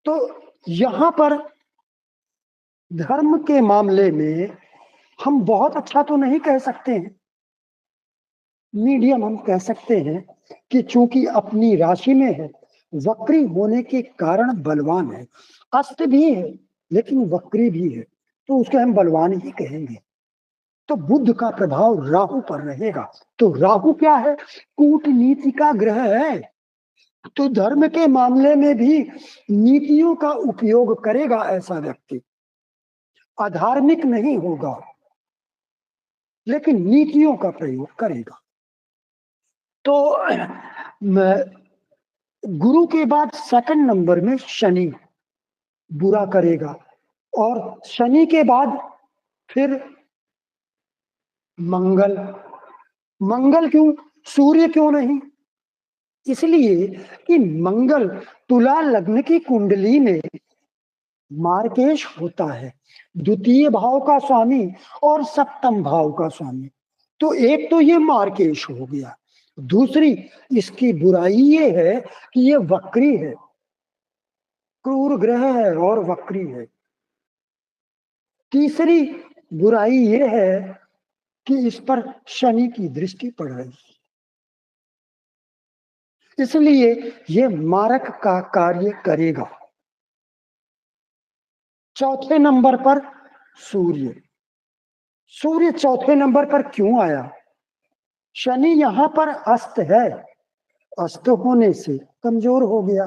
[SPEAKER 1] तो यहां पर धर्म के मामले में हम बहुत अच्छा तो नहीं कह सकते हैं, मीडियम हम कह सकते हैं कि चूंकि अपनी राशि में है, वक्री होने के कारण बलवान है, अस्त भी है लेकिन वक्री भी है, तो उसको हम बलवान ही कहेंगे। तो बुध का प्रभाव राहु पर रहेगा। तो राहु क्या है? कूटनीति का ग्रह है, तो धर्म के मामले में भी नीतियों का उपयोग करेगा ऐसा व्यक्ति, अधार्मिक नहीं होगा लेकिन नीतियों का प्रयोग करेगा। तो गुरु के बाद सेकंड नंबर में शनि बुरा करेगा, और शनि के बाद फिर मंगल। मंगल क्यों? सूर्य क्यों नहीं? इसलिए कि मंगल तुला लग्न की कुंडली में मार्केश होता है, द्वितीय भाव का स्वामी और सप्तम भाव का स्वामी। तो एक तो ये मार्केश हो गया, दूसरी इसकी बुराई ये है कि ये वक्री है, क्रूर ग्रह है और वक्री है। तीसरी बुराई ये है कि इस पर शनि की दृष्टि पड़ रही है, इसलिए ये मारक का कार्य करेगा। चौथे नंबर पर सूर्य। सूर्य चौथे नंबर पर क्यों आया? शनि यहां पर अस्त है, अस्त होने से कमजोर हो गया,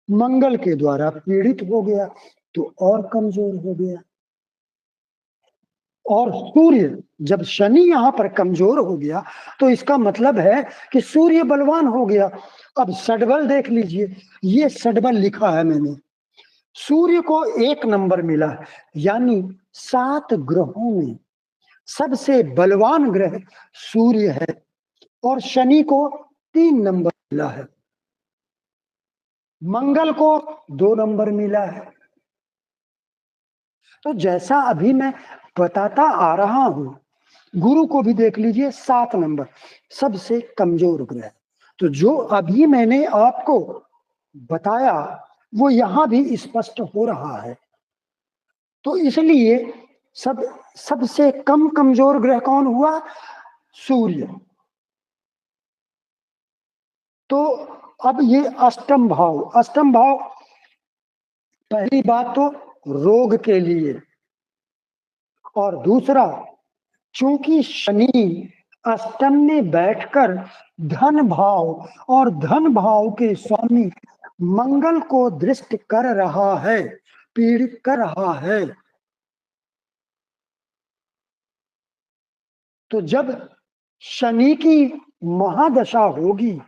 [SPEAKER 1] मंगल के द्वारा पीड़ित हो गया तो और कमजोर हो गया। और सूर्य जब शनि यहां पर कमजोर हो गया तो इसका मतलब है कि सूर्य बलवान हो गया। अब षडबल देख लीजिए, ये षडबल लिखा है मैंने, सूर्य को 1 नंबर मिला, यानी 7 ग्रहों में सबसे बलवान ग्रह सूर्य है, और शनि को 3 नंबर मिला है, मंगल को 2 नंबर मिला है। तो जैसा अभी मैं बताता आ रहा हूं, गुरु को भी देख लीजिए 7 नंबर, सबसे कमजोर ग्रह। तो जो अभी मैंने आपको बताया वो यहां भी स्पष्ट हो रहा है। तो इसलिए सबसे कम कमजोर ग्रह कौन हुआ? सूर्य। तो अब ये अष्टम भाव, अष्टम भाव पहली बात तो रोग के लिए, और दूसरा चूंकि शनि अष्टम में बैठकर धन भाव और धन भाव के स्वामी मंगल को दृष्ट कर रहा है, पीड़ित कर रहा है। तो जब शनि की महादशा होगी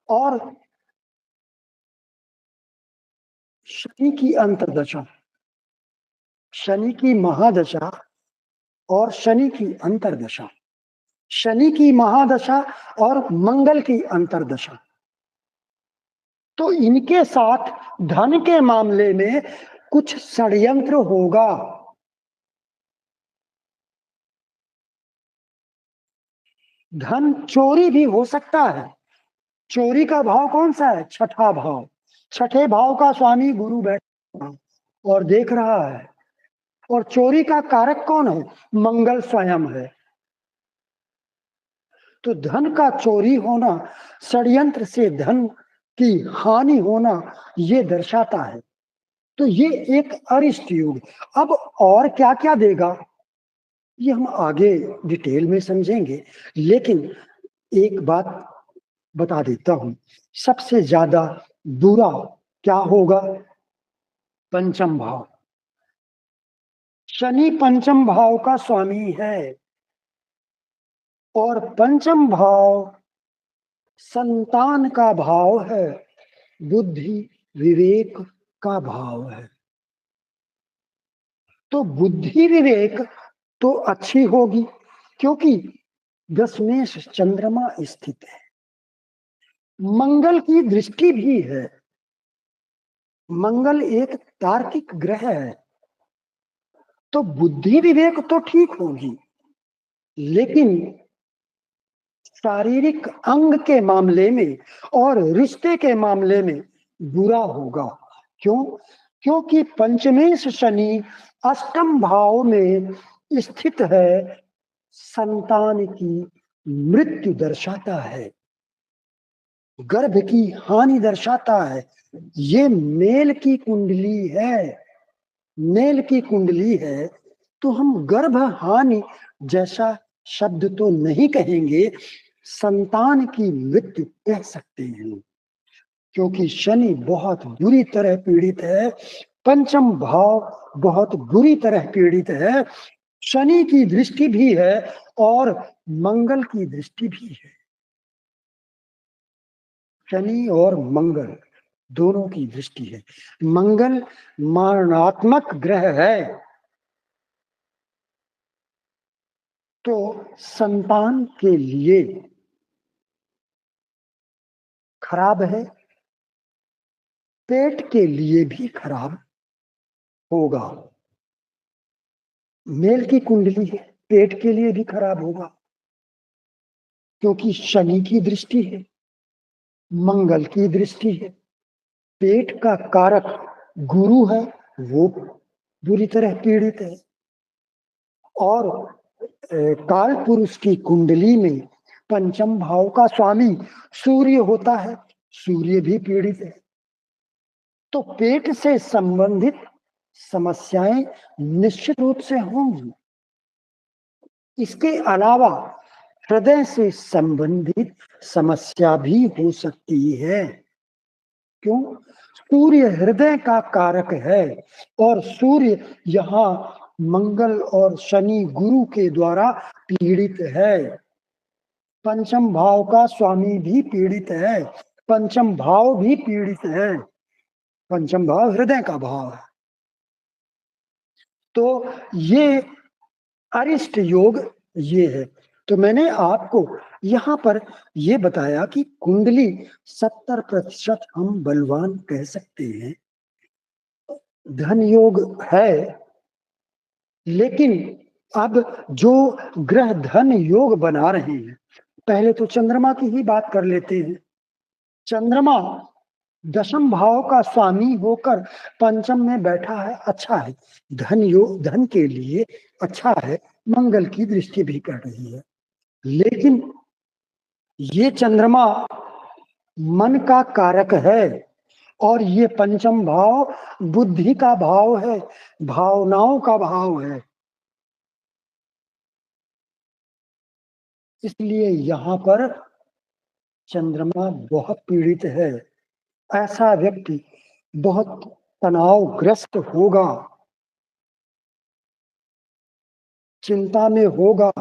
[SPEAKER 1] और शनि की अंतर्दशा, शनि की महादशा और शनि की अंतर्दशा, शनि की महादशा और मंगल की अंतर्दशा, तो इनके साथ धन के मामले में कुछ षड्यंत्र होगा। धन चोरी भी हो सकता है। चोरी का भाव कौन सा है? छठा भाव। छठे भाव का स्वामी गुरु बैठा और देख रहा है, और चोरी का कारक कौन है? मंगल स्वयं है। तो धन का चोरी होना, षड्यंत्र से धन की हानि होना, ये दर्शाता है। तो ये एक अरिष्ट योग। अब और क्या क्या देगा ये हम आगे डिटेल में समझेंगे, लेकिन एक बात बता देता हूं, सबसे ज्यादा बुरा क्या होगा? पंचम भाव। शनि पंचम भाव का स्वामी है, और पंचम भाव संतान का भाव है, बुद्धि विवेक का भाव है। तो बुद्धि विवेक तो अच्छी होगी, क्योंकि दशमेश चंद्रमा स्थित है, मंगल की दृष्टि भी है। मंगल एक तार्किक ग्रह है, तो बुद्धि विवेक तो ठीक होगी, लेकिन शारीरिक अंग के मामले में और रिश्ते के मामले में बुरा होगा। क्यों? क्योंकि पंचमेश शनि अष्टम भाव में स्थित है, संतान की मृत्यु दर्शाता है, गर्भ की हानि दर्शाता है। ये मेल की कुंडली है, मेल की कुंडली है, तो हम गर्भ हानि जैसा शब्द तो नहीं कहेंगे, संतान की मृत्यु कह सकते हैं, क्योंकि शनि बहुत बुरी तरह पीड़ित है, पंचम भाव बहुत बुरी तरह पीड़ित है, शनि की दृष्टि भी है और मंगल की दृष्टि भी है। शनि और मंगल दोनों की दृष्टि है। मंगल मारणात्मक ग्रह है, तो संतान के लिए खराब है, पेट के लिए भी खराब होगा। मेल की कुंडली है, पेट के लिए भी खराब होगा, क्योंकि शनि की दृष्टि है, मंगल की दृष्टि है। पेट का कारक गुरु है, वो बुरी तरह पीड़ित है, और काल पुरुष की कुंडली में पंचम भाव का स्वामी सूर्य होता है, सूर्य भी पीड़ित है। तो पेट से संबंधित समस्याएं निश्चित रूप से होंगी। इसके अलावा हृदय से संबंधित समस्या भी हो सकती है। क्यों? सूर्य हृदय का कारक है, और सूर्य यहाँ मंगल और शनि गुरु के द्वारा पीड़ित है। पंचम भाव का स्वामी भी पीड़ित है, पंचम भाव भी पीड़ित है। पंचम भाव हृदय का भाव है। तो ये अरिष्ट योग ये है। तो मैंने आपको यहाँ पर ये बताया कि कुंडली 70% हम बलवान कह सकते हैं, धन योग है, लेकिन अब जो ग्रह धन योग बना रहे हैं, पहले तो चंद्रमा की ही बात कर लेते हैं। चंद्रमा दशम भाव का स्वामी होकर पंचम में बैठा है, अच्छा है, धन योग, धन के लिए अच्छा है, मंगल की दृष्टि भी कर रही है। लेकिन ये चंद्रमा मन का कारक है, और ये पंचम भाव बुद्धि का भाव है, भावनाओं का भाव है। इसलिए यहाँ पर चंद्रमा बहुत पीड़ित है। ऐसा व्यक्ति बहुत तनावग्रस्त होगा, चिंता में होगा।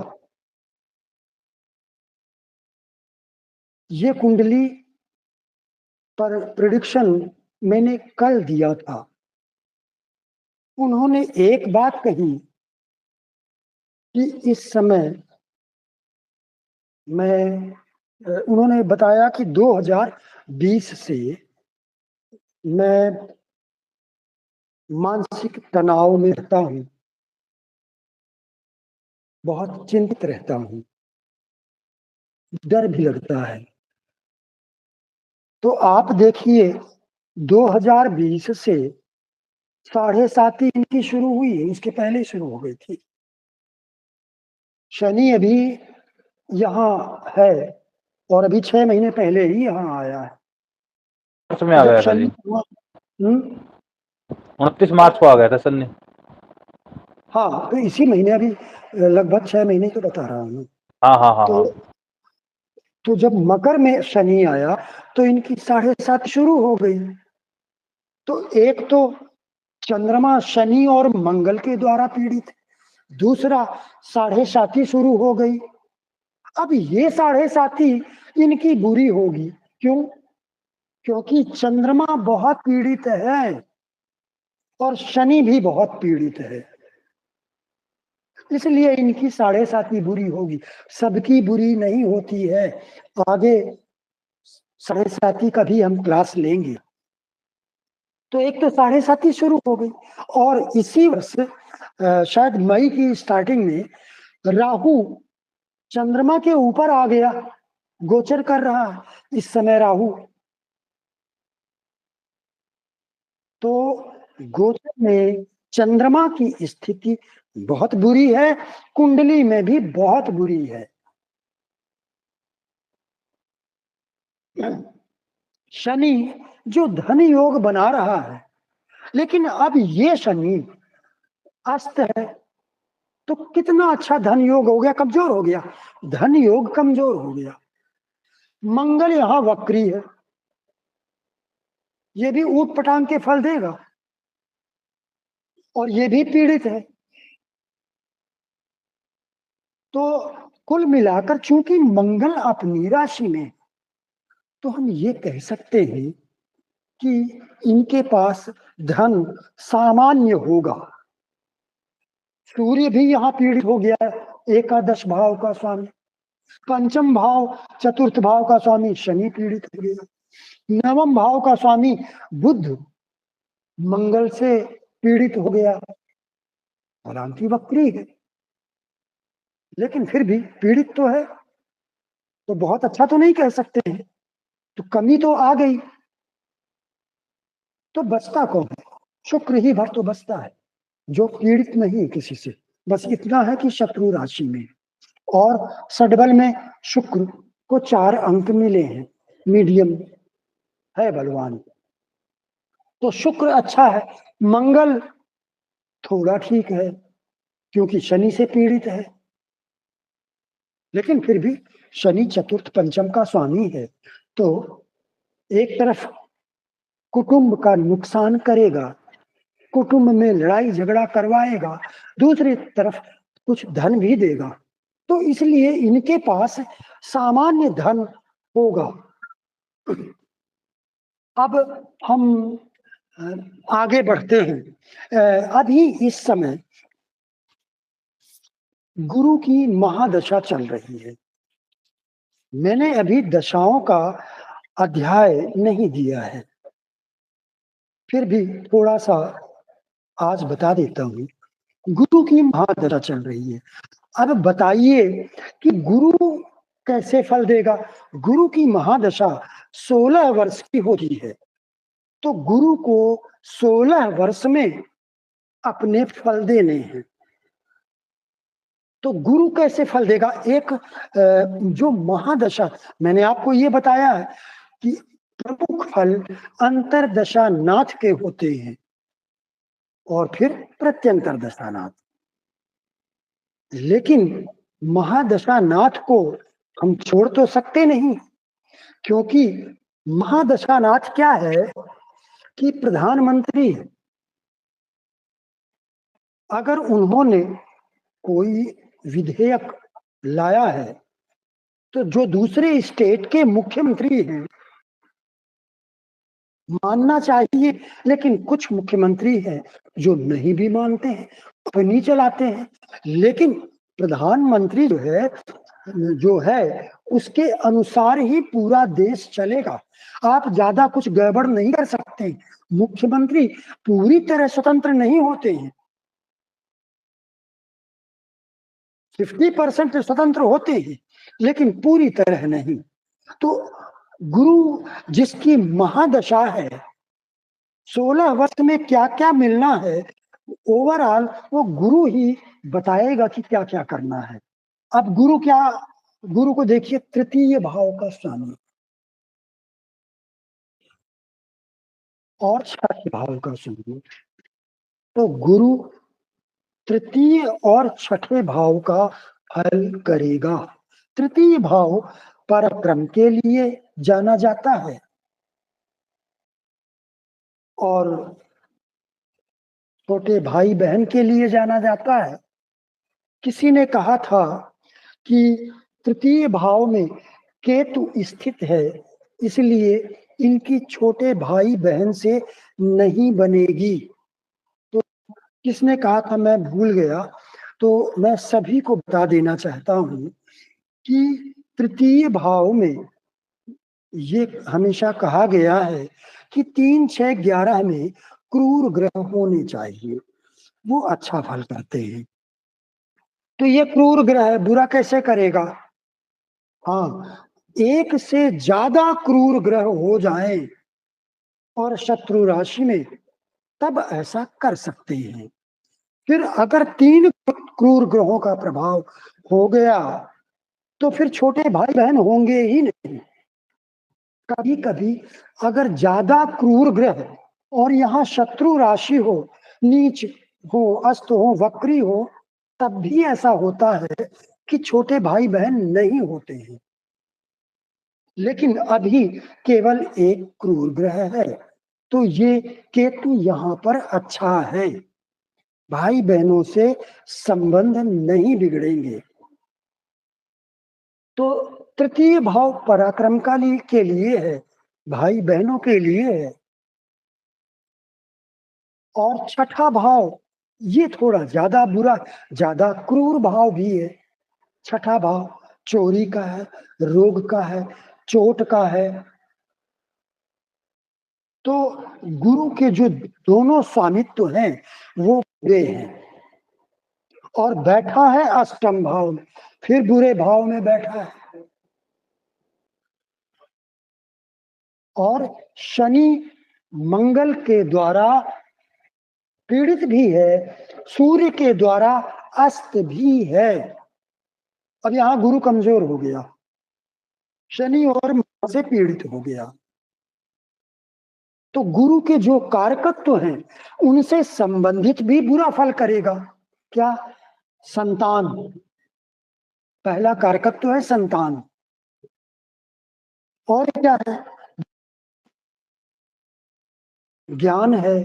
[SPEAKER 1] ये कुंडली पर प्रेडिक्शन मैंने कल दिया था। उन्होंने एक बात कही कि इस समय उन्होंने बताया कि 2020 से मैं मानसिक तनाव में रहता हूँ, बहुत चिंतित रहता हूँ, डर भी लगता है। तो आप देखिए 2020 से 7.5 इनकी शुरू हुई है, उसके पहले शुरू हो गई थी। शनि अभी यहाँ है और अभी 6 महीने पहले ही यहाँ आया है।
[SPEAKER 5] मार्च में आ
[SPEAKER 1] जब
[SPEAKER 5] गया था
[SPEAKER 1] शनि
[SPEAKER 5] जी, 29 मार्च को आ गया था शनि।
[SPEAKER 1] हाँ, तो इसी महीने अभी लगभग 6 महीने तो बता रहा हूँ।
[SPEAKER 5] हाँ हाँ हाँ हाँ।
[SPEAKER 1] तो जब मकर में शनि आया तो इनकी 7.5 शुरू हो गई। तो एक तो चंद्रमा शनि और मंगल के द्वारा पीड़ित, दूसरा 7.5 शुरू हो गई। अब ये 7.5 इनकी बुरी होगी। क्यों? क्योंकि चंद्रमा बहुत पीड़ित है और शनि भी बहुत पीड़ित है, इसलिए इनकी 7.5 बुरी होगी। सबकी बुरी नहीं होती है। आगे 7.5 का भी हम क्लास लेंगे। तो एक तो 7.5 शुरू हो गई और इसी वर्ष शायद मई की स्टार्टिंग में राहु चंद्रमा के ऊपर आ गया, गोचर कर रहा है इस समय राहु। तो गोचर में चंद्रमा की स्थिति बहुत बुरी है, कुंडली में भी बहुत बुरी है। शनि जो धन योग बना रहा है, लेकिन अब ये शनि अस्त है तो कितना अच्छा धन योग हो गया, कमजोर हो गया, धन योग कमजोर हो गया। मंगल यहां वक्री है, ये भी ऊट पटांग के फल देगा और ये भी पीड़ित है। तो कुल मिलाकर चूंकि मंगल अपनी राशि में, तो हम ये कह सकते हैं कि इनके पास धन सामान्य होगा। सूर्य भी यहाँ पीड़ित हो गया है, एकादश भाव का स्वामी, पंचम भाव चतुर्थ भाव का स्वामी शनि पीड़ित हो गया, नवम भाव का स्वामी बुध मंगल से पीड़ित हो गया। हालांकि वक्री है लेकिन फिर भी पीड़ित तो है, तो बहुत अच्छा तो नहीं कह सकते हैं, तो कमी तो आ गई। तो बचता कौन है? शुक्र ही भर तो बचता है जो पीड़ित नहीं किसी से। बस इतना है कि शत्रु राशि में और षडबल में शुक्र को 4 अंक मिले हैं, मीडियम है बलवान। तो शुक्र अच्छा है, मंगल थोड़ा ठीक है क्योंकि शनि से पीड़ित है, लेकिन फिर भी शनि चतुर्थ पंचम का स्वामी है। तो एक तरफ कुटुंब का नुकसान करेगा, कुटुंब में लड़ाई झगड़ा करवाएगा, दूसरी तरफ कुछ धन भी देगा। तो इसलिए इनके पास सामान्य धन होगा। अब हम आगे बढ़ते हैं। अभी इस समय गुरु की महादशा चल रही है। मैंने अभी दशाओं का अध्याय नहीं दिया है, फिर भी थोड़ा सा आज बता देता हूं। गुरु की महादशा चल रही है। अब बताइए कि गुरु कैसे फल देगा? गुरु की महादशा 16 वर्ष की होती है, तो गुरु को 16 वर्ष में अपने फल देने हैं। तो गुरु कैसे फल देगा? एक जो महादशा, मैंने आपको ये बताया है कि प्रमुख फल अंतरदशा नाथ के होते हैं और फिर प्रत्यंतर दशानाथ। लेकिन महादशा नाथ को हम छोड़ तो सकते नहीं, क्योंकि महादशा नाथ क्या है कि प्रधानमंत्री, अगर उन्होंने कोई विधेयक लाया है तो जो दूसरे स्टेट के मुख्यमंत्री हैं मानना चाहिए, लेकिन कुछ मुख्यमंत्री हैं जो नहीं भी मानते हैं, अपनी चलाते हैं। लेकिन प्रधानमंत्री जो है उसके अनुसार ही पूरा देश चलेगा। आप ज्यादा कुछ गड़बड़ नहीं कर सकते। मुख्यमंत्री पूरी तरह स्वतंत्र नहीं होते हैं, 50% स्वतंत्र होते हैं, लेकिन पूरी तरह नहीं। तो गुरु जिसकी महादशा है 16 वर्ष में क्या क्या मिलना है, ओवरऑल वो गुरु ही बताएगा कि क्या क्या करना है। अब गुरु को देखिए, तृतीय भाव का स्वामी और छठे भाव का स्वामी। तो गुरु तृतीय और छठे भाव का फल करेगा। तृतीय भाव पराक्रम के लिए जाना जाता है और छोटे भाई बहन के लिए जाना जाता है। किसी ने कहा था कि तृतीय भाव में केतु स्थित है, इसलिए इनकी छोटे भाई बहन से नहीं बनेगी। तो किसने कहा था मैं भूल गया, तो मैं सभी को बता देना चाहता हूं कि तृतीय भाव में ये हमेशा कहा गया है कि 3, 6, 11 में क्रूर ग्रह होने चाहिए, वो अच्छा फल करते हैं। तो ये क्रूर ग्रह बुरा कैसे करेगा? हाँ, एक से ज्यादा क्रूर ग्रह हो जाएं और शत्रु राशि में, तब ऐसा कर सकते हैं। फिर अगर 3 क्रूर ग्रहों का प्रभाव हो गया तो फिर छोटे भाई बहन होंगे ही नहीं। कभी कभी अगर ज्यादा क्रूर ग्रह और यहाँ शत्रु राशि हो, नीच हो, अस्त हो, वक्री हो, तब भी ऐसा होता है कि छोटे भाई बहन नहीं होते हैं। लेकिन अभी केवल एक क्रूर ग्रह है, तो ये केतु यहाँ पर अच्छा है, भाई बहनों से संबंध नहीं बिगड़ेंगे। तो तृतीय भाव पराक्रम के लिए है, भाई बहनों के लिए है। और छठा भाव ये थोड़ा ज्यादा बुरा, ज्यादा क्रूर भाव भी है। छठा भाव चोरी का है, रोग का है, चोट का है। तो गुरु के जो दोनों स्वामित्व हैं वो बुरे हैं, और बैठा है अष्टम भाव में, फिर बुरे भाव में बैठा है। और शनि मंगल के द्वारा पीड़ित भी है, सूर्य के द्वारा अस्त भी है। अब यहां गुरु कमजोर हो गया, शनि और मंगल से पीड़ित हो गया। तो गुरु के जो कारकत्व हैं उनसे संबंधित भी बुरा फल करेगा। क्या? संतान, पहला कारकत्व है संतान। और क्या है? ज्ञान है।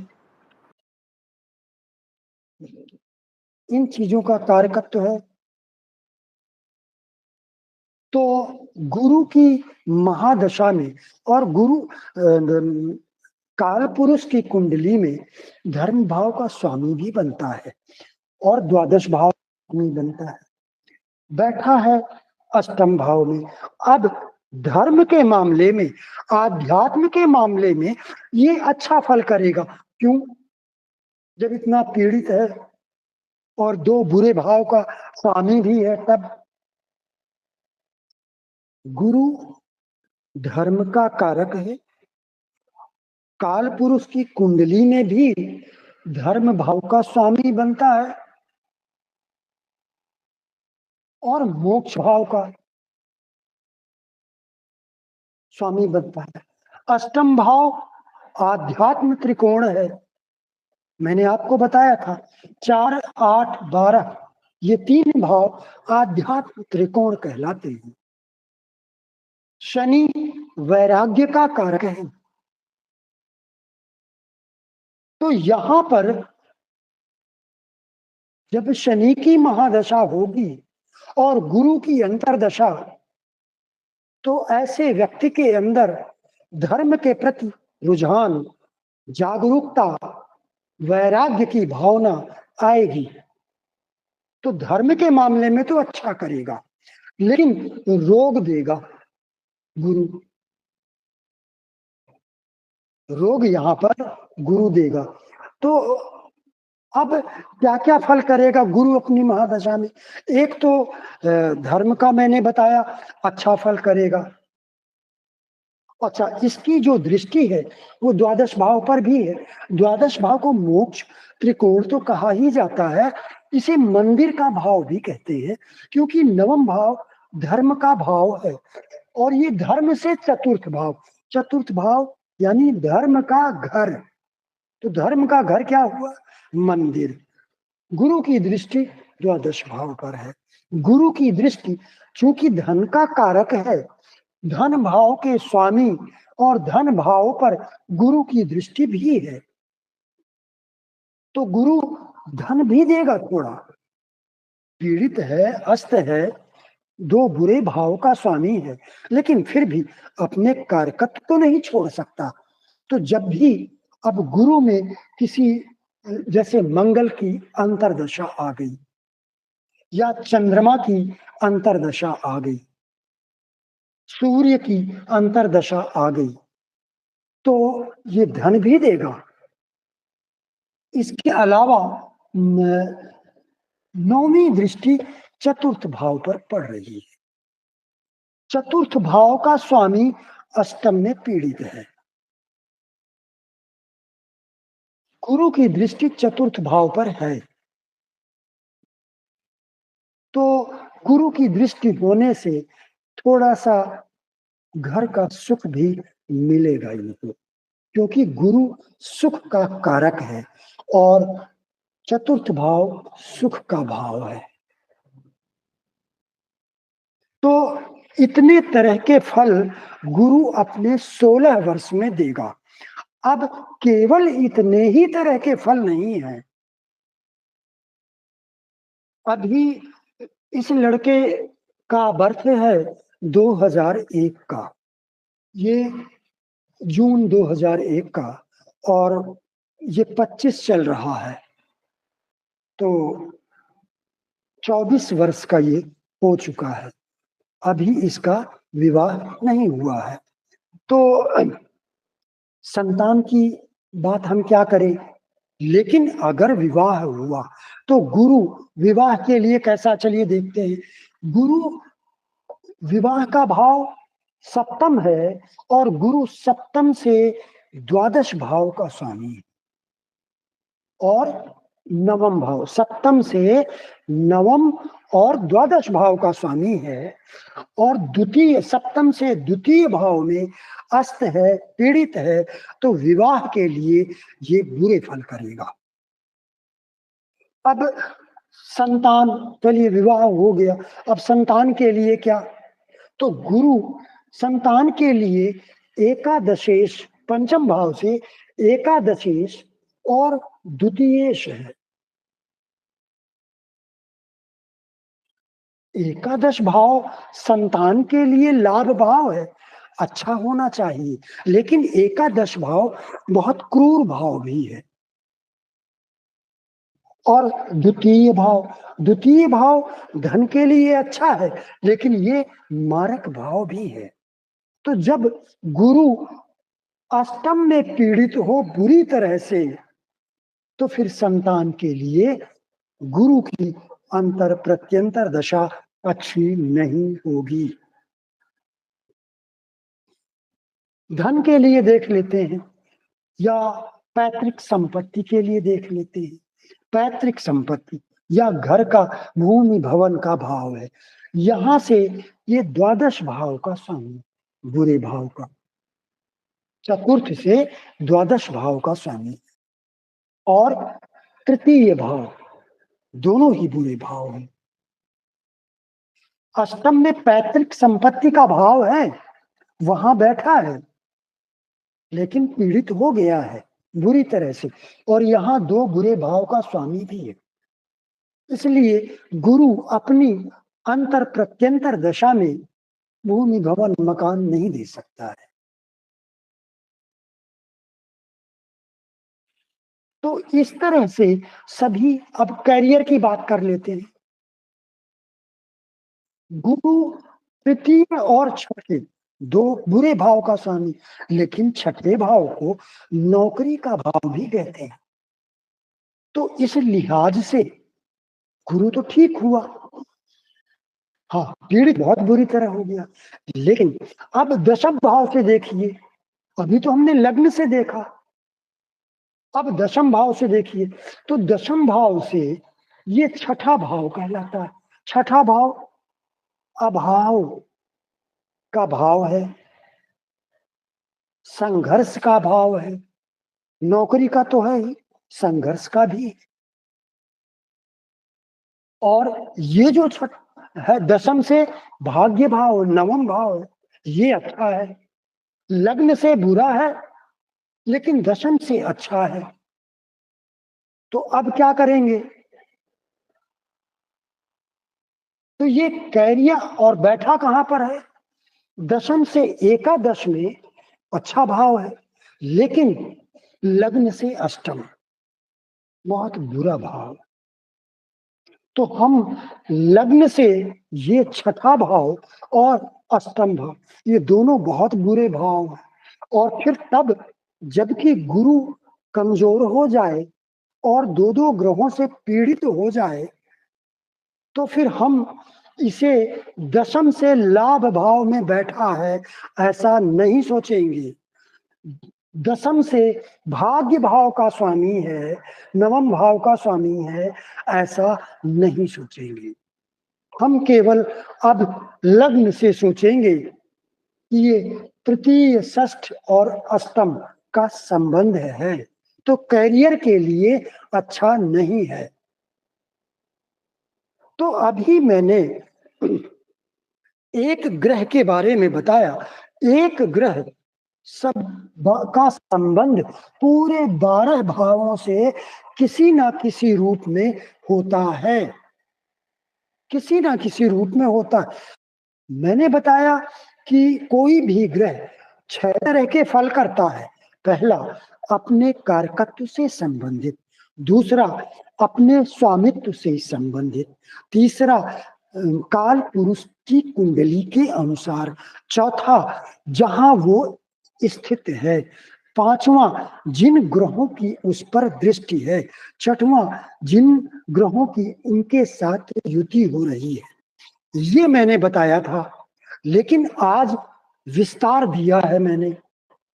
[SPEAKER 1] इन चीजों का कारकत्व है। तो गुरु की महादशा में और गुरु काल पुरुष की कुंडली में धर्म भाव का स्वामी भी बनता है और द्वादश भाव में बनता है, बैठा है अष्टम भाव में। अब धर्म के मामले में, आध्यात्म के मामले में ये अच्छा फल करेगा। क्यों? जब इतना पीड़ित है और 2 बुरे भाव का स्वामी भी है, तब गुरु धर्म का कारक है। काल पुरुष की कुंडली में भी धर्म भाव का स्वामी बनता है और मोक्ष भाव का स्वामी बनता है। अष्टम भाव आध्यात्म त्रिकोण है। मैंने आपको बताया था 4, 8, 12 ये 3 भाव आध्यात्म त्रिकोण कहलाते हैं। शनि वैराग्य का कारक है। तो यहां पर जब शनि की महादशा होगी और गुरु की अंतरदशा, तो ऐसे व्यक्ति के अंदर धर्म के प्रति रुझान, जागरूकता, वैराग्य की भावना आएगी। तो धर्म के मामले में तो अच्छा करेगा, लेकिन रोग देगा गुरु। रोग यहाँ पर गुरु देगा। तो अब क्या क्या फल करेगा गुरु अपनी महादशा में? एक तो धर्म का मैंने बताया, अच्छा फल करेगा। अच्छा, इसकी जो दृष्टि है वो द्वादश भाव पर भी है। द्वादश भाव को मोक्ष त्रिकोण तो कहा ही जाता है, इसे मंदिर का भाव भी कहते हैं, क्योंकि नवम भाव धर्म का भाव है और ये धर्म से चतुर्थ भाव यानी धर्म का घर। तो धर्म का घर क्या हुआ? मंदिर। गुरु की दृष्टि द्वादश भाव पर है। गुरु की दृष्टि चूंकि धन का कारक है, धन भाव के स्वामी और धन भाव पर गुरु की दृष्टि भी है, तो गुरु धन भी देगा थोड़ा। पीड़ित है, अस्त है, दो बुरे भाव का स्वामी है, लेकिन फिर भी अपने कारकत्व तो नहीं छोड़ सकता। तो जब भी अब गुरु में किसी जैसे मंगल की अंतर्दशा आ गई या चंद्रमा की अंतर्दशा आ गई, सूर्य की अंतर्दशा आ गई, तो ये धन भी देगा। इसके अलावा नौवीं दृष्टि चतुर्थ भाव पर पड़ रही है। चतुर्थ भाव का स्वामी अष्टम में पीड़ित है। गुरु की दृष्टि चतुर्थ भाव पर है, तो गुरु की दृष्टि होने से थोड़ा सा घर का सुख भी मिलेगा इनको, क्योंकि गुरु सुख का कारक है और चतुर्थ भाव सुख का भाव है। तो इतने तरह के फल गुरु अपने 16 वर्ष में देगा। अब केवल इतने ही तरह के फल नहीं है। अभी इस लड़के का बर्थ है 2001 का, ये जून 2001 का, और ये 25 चल रहा है, तो 24 वर्ष का ये हो चुका है। अभी इसका विवाह नहीं हुआ है। तो संतान की बात हम क्या करें, लेकिन अगर विवाह हुआ तो गुरु विवाह के लिए कैसा, चलिए देखते हैं। गुरु विवाह का भाव सप्तम है और गुरु सप्तम से द्वादश भाव का स्वामी है और नवम भाव, सप्तम से नवम और द्वादश भाव का स्वामी है, और द्वितीय सप्तम से द्वितीय भाव में अस्त है, पीड़ित है, तो विवाह के लिए ये बुरे फल करेगा। अब संतान, चलिए विवाह हो गया, अब संतान के लिए क्या, तो गुरु संतान के लिए एकादशेश, पंचम भाव से एकादशेश और द्वितीयेश है। एकादश भाव संतान के लिए लाभ भाव है, अच्छा होना चाहिए, लेकिन एकादश भाव बहुत क्रूर भाव भी है। और द्वितीय भाव धन के लिए अच्छा है, लेकिन ये मारक भाव भी है। तो जब गुरु अष्टम में पीड़ित हो बुरी तरह से, तो फिर संतान के लिए गुरु की अंतर प्रत्यंतर दशा अच्छी नहीं होगी। धन के लिए देख लेते हैं या पैतृक संपत्ति के लिए देख लेते हैं। पैतृक संपत्ति या घर का, भूमि भवन का भाव है, यहां से ये द्वादश भाव का स्वामी, बुरे भाव का, चतुर्थ से द्वादश भाव का स्वामी, और तृतीय भाव, दोनों ही बुरे भाव हैं। अष्टम में पैतृक संपत्ति का भाव है, वहां बैठा है, लेकिन पीड़ित हो गया है बुरी तरह से, और यहाँ दो बुरे भाव का स्वामी भी है। इसलिए गुरु अपनी अंतर प्रत्यंतर दशा में भूमि भवन मकान नहीं दे सकता है। तो इस तरह से सभी, अब कैरियर की बात कर लेते हैं। गुरु तृतीय और छठे, दो बुरे भाव का स्वामी, लेकिन छठे भाव को नौकरी का भाव भी कहते हैं। तो इस लिहाज से गुरु तो ठीक हुआ, हाँ, पीड़ित बहुत बुरी तरह हो गया। लेकिन अब दशम भाव से देखिए, अभी तो हमने लग्न से देखा, अब दशम भाव से देखिए, तो दशम भाव से ये छठा भाव कहलाता है। छठा भाव अभाव का भाव है, संघर्ष का भाव है, नौकरी का तो है ही, संघर्ष का भी। और ये जो छठ है दशम से भाग्य भाव, नवम भाव है, ये अच्छा है। लग्न से बुरा है लेकिन दशम से अच्छा है। तो अब क्या करेंगे? तो ये कैरियर और बैठा कहां पर है? दशम से एकादश में अच्छा भाव है, लेकिन लग्न से अष्टम बहुत बुरा भाव। तो हम लग्न से ये छठा भाव और अष्टम भाव, ये दोनों बहुत बुरे भाव हैं। और फिर तब जबकि गुरु कमजोर हो जाए और दो दो ग्रहों से पीड़ित हो जाए, तो फिर हम इसे दशम से लाभ भाव में बैठा है ऐसा नहीं सोचेंगे। दशम से भाग्य भाव का स्वामी है, नवम भाव का स्वामी है, ऐसा नहीं सोचेंगे। हम केवल अब लग्न से सोचेंगे कि ये तृतीय, षष्ठ और अष्टम का संबंध है, तो कैरियर के लिए अच्छा नहीं है। तो अभी मैंने एक ग्रह के बारे में बताया। एक ग्रह सब का संबंध पूरे 12 भावों से किसी ना किसी रूप में होता है, किसी ना किसी रूप में होता है। मैंने बताया कि कोई भी ग्रह 6 तरह के फल करता है। पहला अपने कारकत्व से संबंधित, दूसरा अपने स्वामित्व से संबंधित, तीसरा काल पुरुष की कुंडली के अनुसार, चौथा जहां वो स्थित है, पांचवा जिन ग्रहों की उस पर दृष्टि है, छठवां जिन ग्रहों की उनके साथ युति हो रही है। ये मैंने बताया था, लेकिन आज विस्तार दिया है मैंने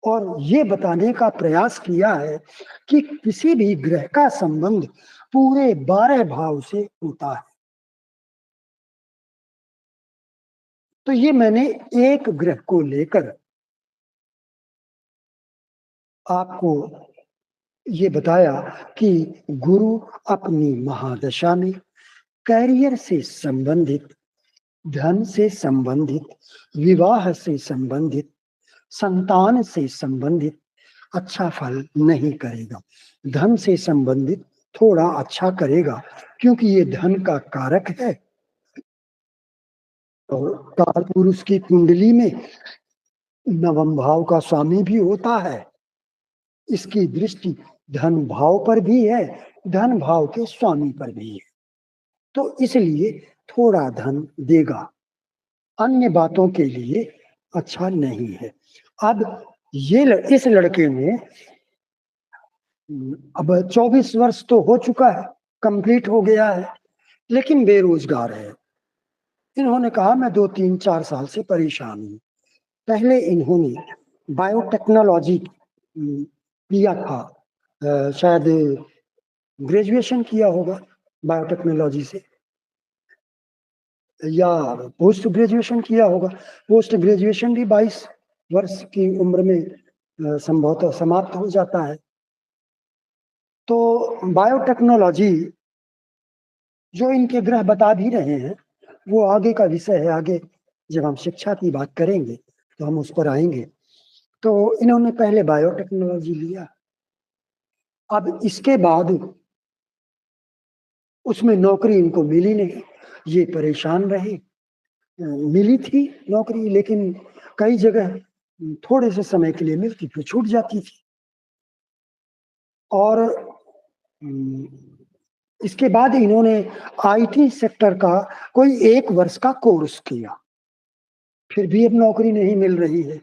[SPEAKER 1] और ये बताने का प्रयास किया है कि किसी भी ग्रह का संबंध पूरे 12 भाव से होता है। तो ये मैंने एक ग्रह को लेकर आपको ये बताया कि गुरु अपनी महादशा में कैरियर से संबंधित, धन से संबंधित, विवाह से संबंधित, संतान से संबंधित अच्छा फल नहीं करेगा। धन से संबंधित थोड़ा अच्छा करेगा क्योंकि ये धन का कारक है। और काल पुरुष की कुंडली में नवम भाव का स्वामी भी होता है, इसकी दृष्टि धन भाव पर भी है, धन भाव के स्वामी पर भी है, तो इसलिए थोड़ा धन देगा, अन्य बातों के लिए अच्छा नहीं है। अब ये इस लड़के में अब 24 वर्ष तो हो चुका है, कंप्लीट हो गया है, लेकिन बेरोजगार है। इन्होंने कहा मैं 2-3-4 साल से परेशान हूँ। पहले इन्होंने बायोटेक्नोलॉजी किया था, शायद ग्रेजुएशन किया होगा बायोटेक्नोलॉजी से, या पोस्ट ग्रेजुएशन किया होगा। पोस्ट ग्रेजुएशन भी 22 वर्ष की उम्र में संभवतः समाप्त हो जाता है। तो बायोटेक्नोलॉजी जो इनके ग्रह बता भी रहे हैं वो आगे का विषय है, आगे जब हम शिक्षा की बात करेंगे तो हम उस पर आएंगे। तो इन्होंने पहले बायोटेक्नोलॉजी लिया, अब इसके बाद उसमें नौकरी इनको मिली नहीं, ये परेशान रहे। मिली थी नौकरी लेकिन कई जगह थोड़े से समय के लिए मिलती फिर छूट जाती थी। और इसके बाद इन्होंने आईटी सेक्टर का कोई 1 वर्ष का कोर्स किया, फिर भी अब नौकरी नहीं मिल रही है,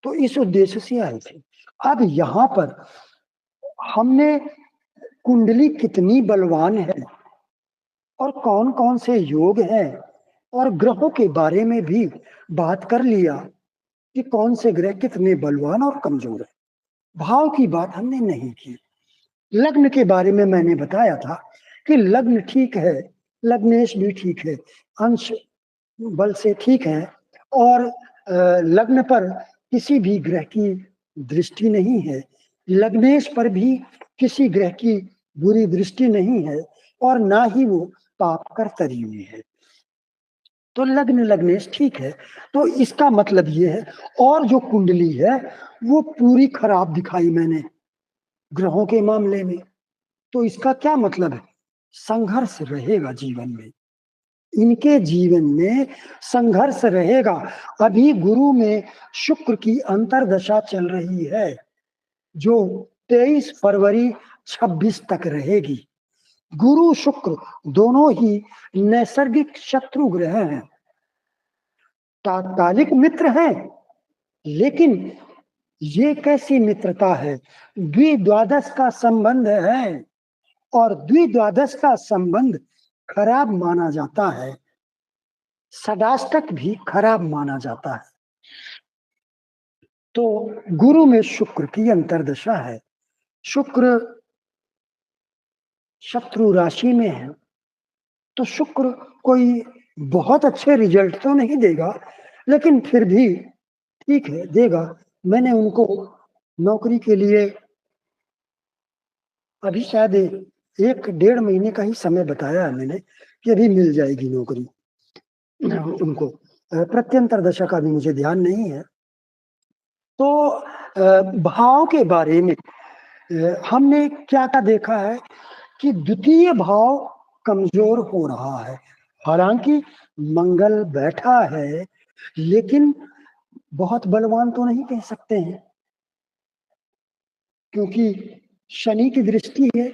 [SPEAKER 1] तो इस उद्देश्य से आए थे। अब यहाँ पर हमने कुंडली कितनी बलवान है और कौन कौन से योग हैं और ग्रहों के बारे में भी बात कर लिया कि कौन से ग्रह कितने बलवान और कमजोर है। भाव की बात हमने नहीं की। लग्न के बारे में मैंने बताया था कि लग्न ठीक है, लग्नेश भी ठीक है, अंश बल से ठीक है, और लग्न पर किसी भी ग्रह की दृष्टि नहीं है, लग्नेश पर भी किसी ग्रह की बुरी दृष्टि नहीं है, और ना ही वो पाप कर्तरी में है। तो लग्न लग्नेश ठीक है। तो इसका मतलब ये है, और जो कुंडली है वो पूरी खराब दिखाई मैंने ग्रहों के मामले में। तो इसका क्या मतलब है? संघर्ष रहेगा जीवन में, इनके जीवन में संघर्ष रहेगा। अभी गुरु में शुक्र की अंतर्दशा चल रही है जो 23 फरवरी 26 तक रहेगी। गुरु शुक्र दोनों ही नैसर्गिक शत्रु ग्रह हैं, तात्कालिक मित्र हैं, लेकिन ये कैसी मित्रता है? द्विद्वादश का संबंध है, और द्विद्वादश का संबंध खराब माना जाता है, षडाष्टक भी खराब माना जाता है। तो गुरु में शुक्र की अंतर्दशा है, शुक्र शत्रु राशि में है, तो शुक्र कोई बहुत अच्छे रिजल्ट तो नहीं देगा, लेकिन फिर भी ठीक है, देगा। मैंने उनको नौकरी के लिए अभी शायद 1-1.5 महीने का ही समय बताया है मैंने कि अभी मिल जाएगी नौकरी उनको। प्रत्यंतर दशा का भी मुझे ध्यान नहीं है। तो भाव के बारे में हमने क्या क्या देखा है कि द्वितीय भाव कमजोर हो रहा है। हालांकि मंगल बैठा है, लेकिन बहुत बलवान तो नहीं कह सकते हैं, क्योंकि शनि की दृष्टि है,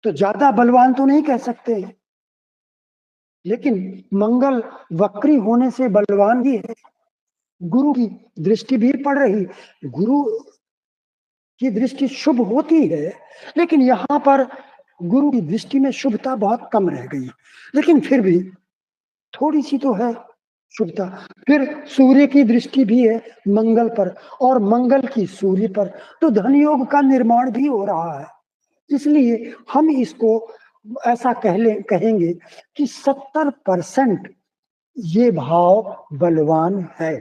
[SPEAKER 1] तो ज्यादा बलवान तो नहीं कह सकते हैं। लेकिन मंगल वक्री होने से बलवान भी है। गुरु की दृष्टि भी पड़ रही, गुरु की दृष्टि शुभ होती है, लेकिन यहाँ पर गुरु की दृष्टि में शुभता बहुत कम रह गई, लेकिन फिर भी थोड़ी सी तो है शुभता। फिर सूर्य की दृष्टि भी है मंगल पर, और मंगल की सूर्य पर, तो धन योग का निर्माण भी हो रहा है। इसलिए हम इसको ऐसा कहेंगे कि 70% ये भाव बलवान है,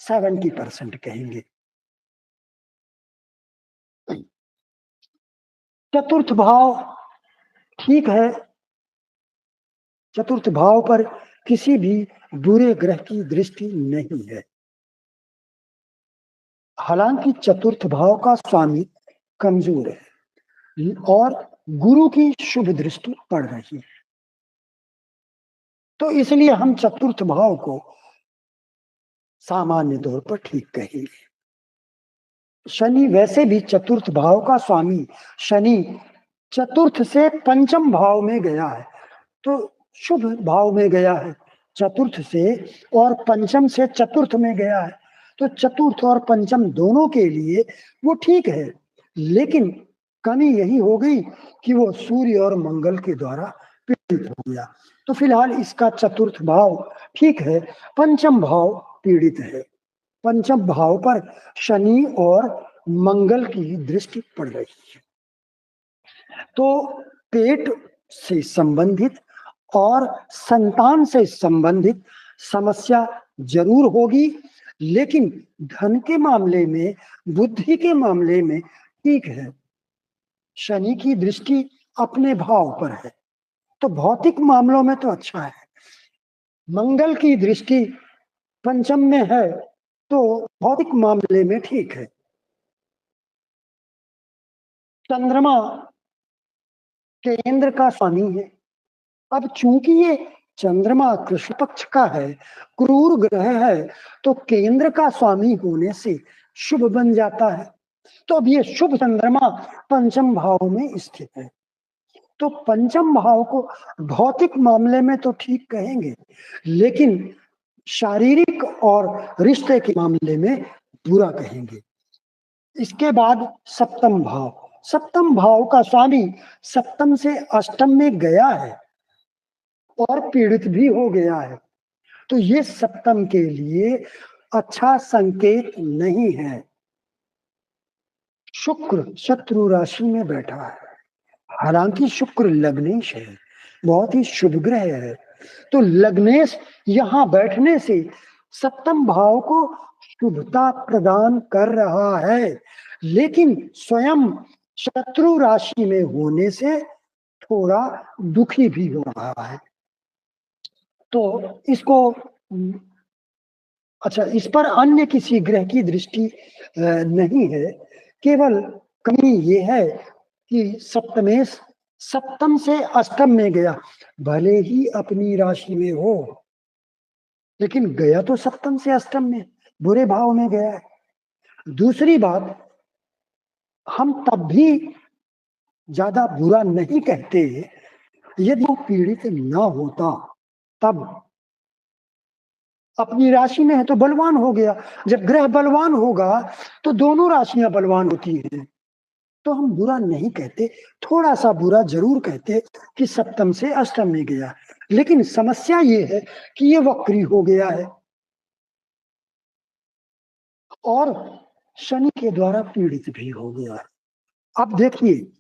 [SPEAKER 1] 70% कहेंगे। चतुर्थ भाव ठीक है, चतुर्थ भाव पर किसी भी बुरे ग्रह की दृष्टि नहीं है। हालांकि चतुर्थ भाव का स्वामी कमजोर है और गुरु की शुभ दृष्टि पड़ रही है, तो इसलिए हम चतुर्थ भाव को सामान्य तौर पर ठीक कहेंगे। शनि वैसे भी चतुर्थ भाव का स्वामी, शनि चतुर्थ से पंचम भाव में गया है, तो शुभ भाव में गया है चतुर्थ से, और पंचम से चतुर्थ में गया है, तो चतुर्थ और पंचम दोनों के लिए वो ठीक है। लेकिन कमी यही हो गई कि वो सूर्य और मंगल के द्वारा पीड़ित हो गया। तो फिलहाल इसका चतुर्थ भाव ठीक है, पंचम भाव पीड़ित है। पंचम भाव पर शनि और मंगल की दृष्टि पड़ रही है, तो पेट से संबंधित और संतान से संबंधित समस्या जरूर होगी, लेकिन धन के मामले में, बुद्धि के मामले में ठीक है। शनि की दृष्टि अपने भाव पर है, तो भौतिक मामलों में तो अच्छा है। मंगल की दृष्टि पंचम में है, तो भौतिक मामले में ठीक है। चंद्रमा केंद्र का स्वामी है। अब चूंकि ये चंद्रमा कृष्ण पक्ष का है, क्रूर ग्रह है, तो केंद्र का स्वामी होने से शुभ बन जाता है। तो अब ये शुभ चंद्रमा पंचम भाव में स्थित है, तो पंचम भाव को भौतिक मामले में तो ठीक कहेंगे, लेकिन शारीरिक और रिश्ते के मामले में बुरा कहेंगे। इसके बाद सप्तम भाव, सप्तम भाव का स्वामी सप्तम से अष्टम में गया है, और पीड़ित भी हो गया है, तो ये सप्तम के लिए अच्छा संकेत नहीं है। शुक्र शत्रु राशि में बैठा है, हालांकि शुक्र लग्नेश है, बहुत ही शुभ ग्रह है, तो लग्नेश यहाँ बैठने से सप्तम भाव को शुभता प्रदान कर रहा है, लेकिन स्वयं शत्रु राशि में होने से थोड़ा दुखी भी हो रहा है। तो इसको अच्छा, इस पर अन्य किसी ग्रह की दृष्टि नहीं है, केवल कमी ये है कि सप्तमेश सप्तम से अष्टम में गया, भले ही अपनी राशि में हो, लेकिन गया तो सप्तम से अष्टम में, बुरे भाव में गया है। दूसरी बात, हम तब भी ज्यादा बुरा नहीं कहते, यदि वो पीड़ित ना होता तब। अपनी राशि में है तो बलवान हो गया, जब ग्रह बलवान होगा तो दोनों राशियां बलवान होती हैं, तो हम बुरा नहीं कहते, थोड़ा सा बुरा जरूर कहते कि सप्तम से अष्टम में गया, लेकिन समस्या ये है कि ये वक्री हो गया है और शनि के द्वारा पीड़ित भी हो गया है। अब देखिए,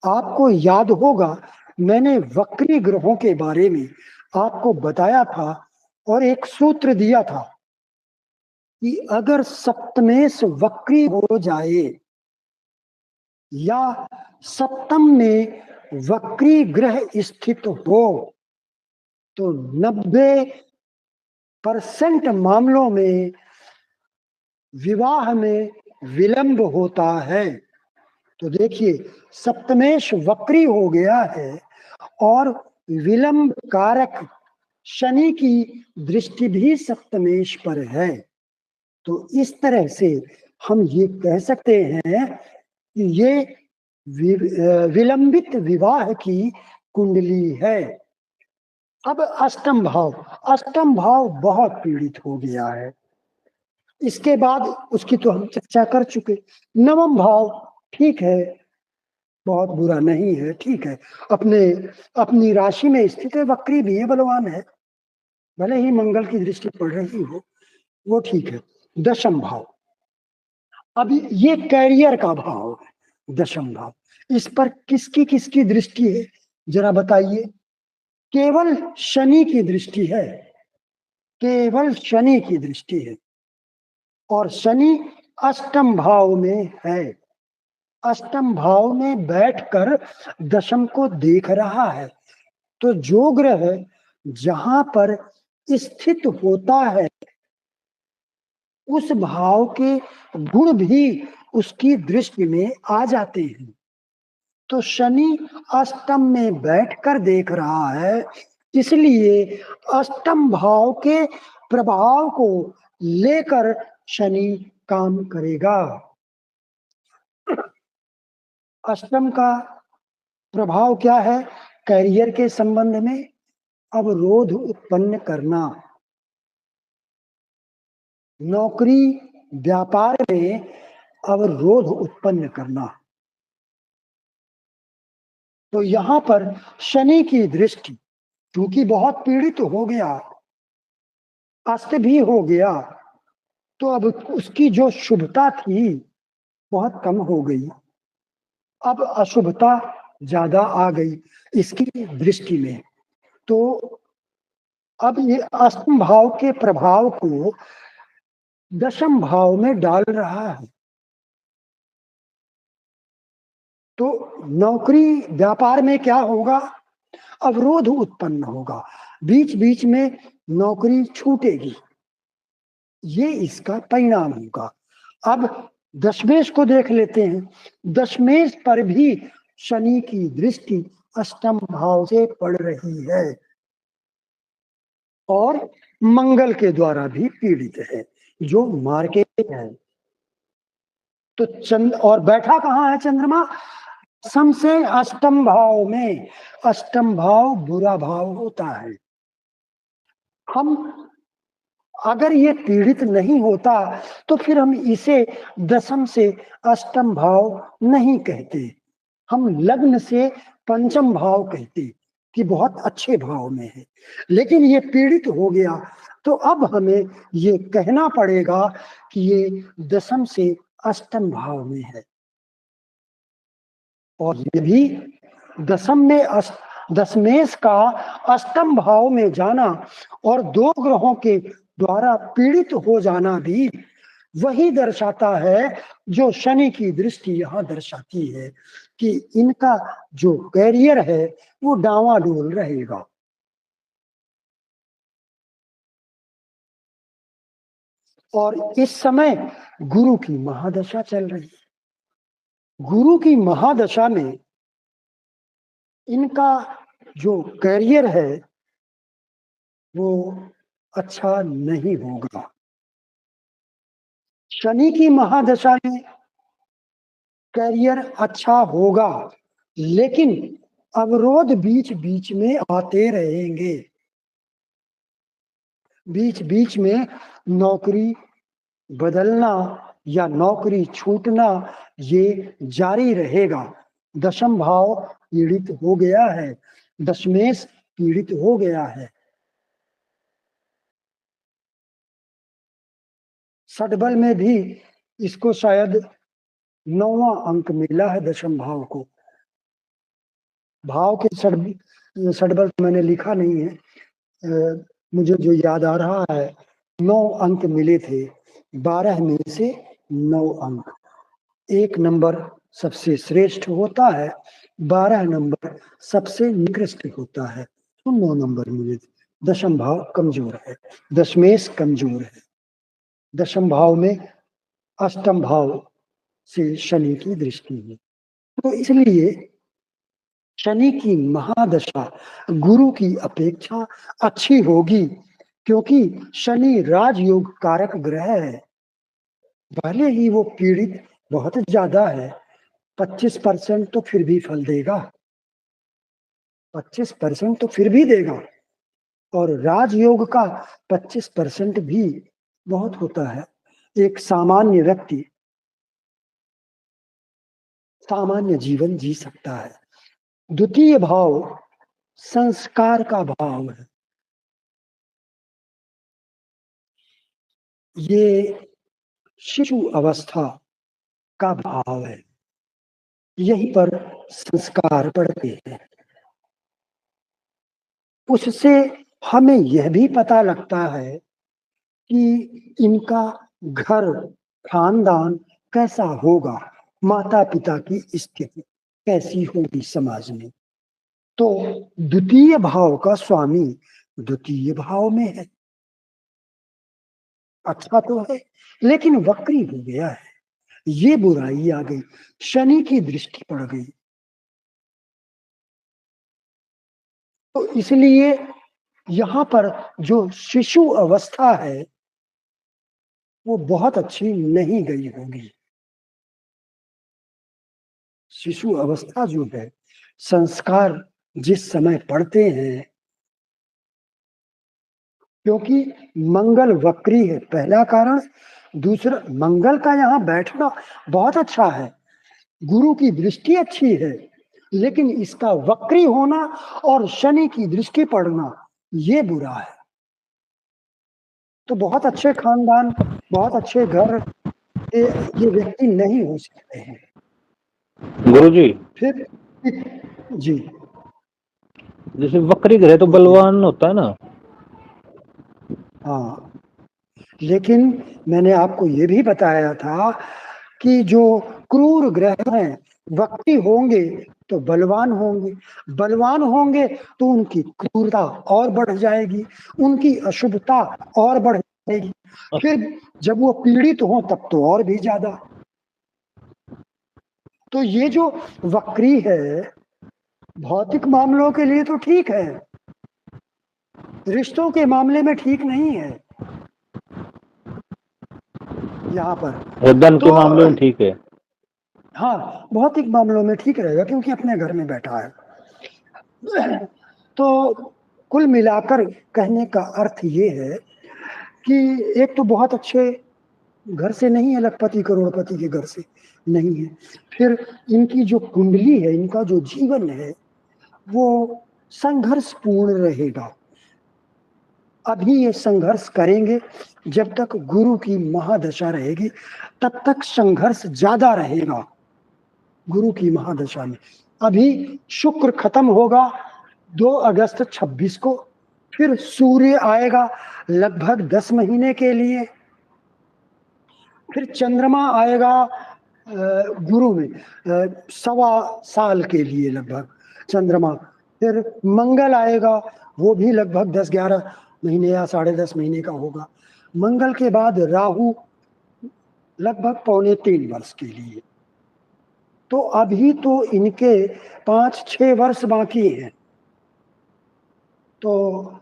[SPEAKER 1] आपको याद होगा मैंने वक्री ग्रहों के बारे में आपको बताया था और एक सूत्र दिया था कि अगर सप्तमेश वक्री हो जाए या सप्तम में वक्री ग्रह स्थित हो तो 90% मामलों में विवाह में विलंब होता है। तो देखिए, सप्तमेश वक्री हो गया है और विलंब कारक शनि की दृष्टि भी सप्तमेश पर है, तो इस तरह से हम ये कह सकते हैं कि ये विलंबित विवाह की कुंडली है। अब अष्टम भाव बहुत पीड़ित हो गया है, इसके बाद उसकी तो हम चर्चा कर चुके। नवम भाव ठीक है, बहुत बुरा नहीं है, ठीक है, अपनी राशि में स्थित है, वक्री भी है, बलवान है, भले ही मंगल की दृष्टि पड़ रही हो, वो ठीक है। दशम भाव, अभी ये कैरियर का भाव है, दशम भाव, इस पर किसकी किसकी दृष्टि है जरा बताइए। केवल शनि की दृष्टि है, केवल शनि की दृष्टि है, और शनि अष्टम भाव में है, अष्टम भाव में बैठकर दशम को देख रहा है। तो जो ग्रह जहां पर स्थित होता है उस भाव के गुण भी उसकी दृष्टि में आ जाते हैं। तो शनि अष्टम में बैठकर देख रहा है, इसलिए अष्टम भाव के प्रभाव को लेकर शनि काम करेगा। अष्टम का प्रभाव क्या है? करियर के संबंध में अवरोध उत्पन्न करना, नौकरी व्यापार में अवरोध उत्पन्न करना। तो यहां पर शनि की दृष्टि, क्योंकि बहुत पीड़ित हो गया, अस्त भी हो गया, तो अब उसकी जो शुभता थी बहुत कम हो गई, अब अशुभता ज्यादा आ गई इसकी दृष्टि में। तो अब ये अष्टम भाव के प्रभाव को दशम भाव में डाल रहा है, तो नौकरी व्यापार में क्या होगा? अवरोध उत्पन्न होगा, बीच बीच में नौकरी छूटेगी, ये इसका परिणाम होगा। अब दशमेश को देख लेते हैं, दशमेश पर भी शनि की दृष्टि अष्टम भाव से पड़ रही है और मंगल के द्वारा भी पीड़ित है, जो मार्केट है। तो चंद्र, और बैठा कहाँ है चंद्रमा? सम से अष्टम भाव में, अष्टम भाव बुरा भाव होता है। हम अगर ये पीड़ित नहीं होता तो फिर हम इसे दशम से अष्टम भाव नहीं कहते, हम लग्न से पंचम भाव कहते, कि बहुत अच्छे भाव में है, लेकिन ये पीड़ित हो गया तो अब हमें ये कहना पड़ेगा कि ये दशम से अष्टम भाव में है। और ये भी दशमेश का अष्टम भाव में जाना और दो ग्रहों के द्वारा पीड़ित हो जाना भी वही दर्शाता है जो शनि की दृष्टि यहाँ दर्शाती है कि इनका जो कैरियर है वो डावाडोल रहेगा। और इस समय गुरु की महादशा चल रही है। गुरु की महादशा में इनका जो कैरियर है वो अच्छा नहीं होगा। शनि की महादशा में कैरियर अच्छा होगा, लेकिन अवरोध बीच बीच में आते रहेंगे। बीच बीच में नौकरी बदलना या नौकरी छूटना ये जारी रहेगा। दशम भाव पीड़ित हो गया है, दशमेश पीड़ित हो गया है। षटबल में भी इसको शायद 9वां अंक मिला है दशम भाव को। भाव के षटबल मैंने लिखा नहीं है, मुझे जो याद आ रहा है 9 अंक मिले थे। 12 में से 9 अंक, 1 नंबर सबसे श्रेष्ठ होता है, 12 नंबर सबसे निकृष्ट होता है, तो 9 नंबर मिले थे। दशम भाव कमजोर है, दशमेश कमजोर है। दशम भाव में अष्टम भाव से शनि की दृष्टि है, तो इसलिए शनि की महादशा गुरु की अपेक्षा अच्छी होगी, क्योंकि शनि राजयोग कारक ग्रह है। भले ही वो पीड़ित बहुत ज्यादा है, 25% तो फिर भी फल देगा, 25% तो फिर भी देगा। और राजयोग का 25% भी बहुत होता है। एक सामान्य व्यक्ति सामान्य जीवन जी सकता है। द्वितीय भाव संस्कार का भाव है। ये शिशु अवस्था का भाव है, यहीं पर संस्कार पड़ते हैं। उससे हमें यह भी पता लगता है कि इनका घर खानदान कैसा होगा, माता पिता की स्थिति कैसी होगी समाज में। तो द्वितीय भाव का स्वामी द्वितीय भाव में है, अच्छा तो है, लेकिन वक्री हो गया है, ये बुराई आ गई, शनि की दृष्टि पड़ गई। तो इसलिए यहाँ पर जो शिशु अवस्था है वो बहुत अच्छी नहीं गई होगी। शिशु अवस्था जो है, संस्कार जिस समय पढ़ते हैं, क्योंकि मंगल वक्री है, पहला कारण। दूसरा, मंगल का यहाँ बैठना बहुत अच्छा है, गुरु की दृष्टि अच्छी है, लेकिन इसका वक्री होना और शनि की दृष्टि पड़ना ये बुरा है। तो बहुत अच्छे खानदान, बहुत अच्छे घर के ये व्यक्ति नहीं हो सकते हैं।
[SPEAKER 5] गुरु जी
[SPEAKER 1] फिर जी,
[SPEAKER 5] जैसे वक्री ग्रह तो बलवान होता है ना।
[SPEAKER 1] हाँ, लेकिन मैंने आपको ये भी बताया था कि जो क्रूर ग्रह हैं वक्री होंगे तो बलवान होंगे, बलवान होंगे तो उनकी क्रूरता और बढ़ जाएगी, उनकी अशुभता और बढ़ जाएगी। फिर जब वो पीड़ित हो तब तो और भी ज्यादा। तो ये जो वक्री है भौतिक मामलों के लिए तो ठीक है, रिश्तों के मामले में ठीक नहीं है। यहाँ पर
[SPEAKER 5] धन के मामले में ठीक है,
[SPEAKER 1] हाँ, भौतिक मामलों में ठीक रहेगा क्योंकि अपने घर में बैठा है। तो कुल मिलाकर कहने का अर्थ ये है कि एक तो बहुत अच्छे घर से नहीं है, लखपति करोड़पति के घर से नहीं है। फिर इनकी जो कुंडली है, इनका जो जीवन है वो संघर्षपूर्ण रहेगा। अभी ये संघर्ष करेंगे, जब तक गुरु की महादशा रहेगी तब तक संघर्ष ज्यादा रहेगा गुरु की महादशा में। अभी शुक्र खत्म होगा 2 अगस्त 26 को, फिर सूर्य आएगा लगभग 10 महीने के लिए, फिर चंद्रमा आएगा गुरु में 1.25 साल के लिए लगभग चंद्रमा, फिर मंगल आएगा, वो भी लगभग 10-11 महीने या 10.5 महीने का होगा। मंगल के बाद राहु लगभग 2.25 वर्ष के लिए। तो अभी तो इनके 5-6 वर्ष बाकी हैं, तो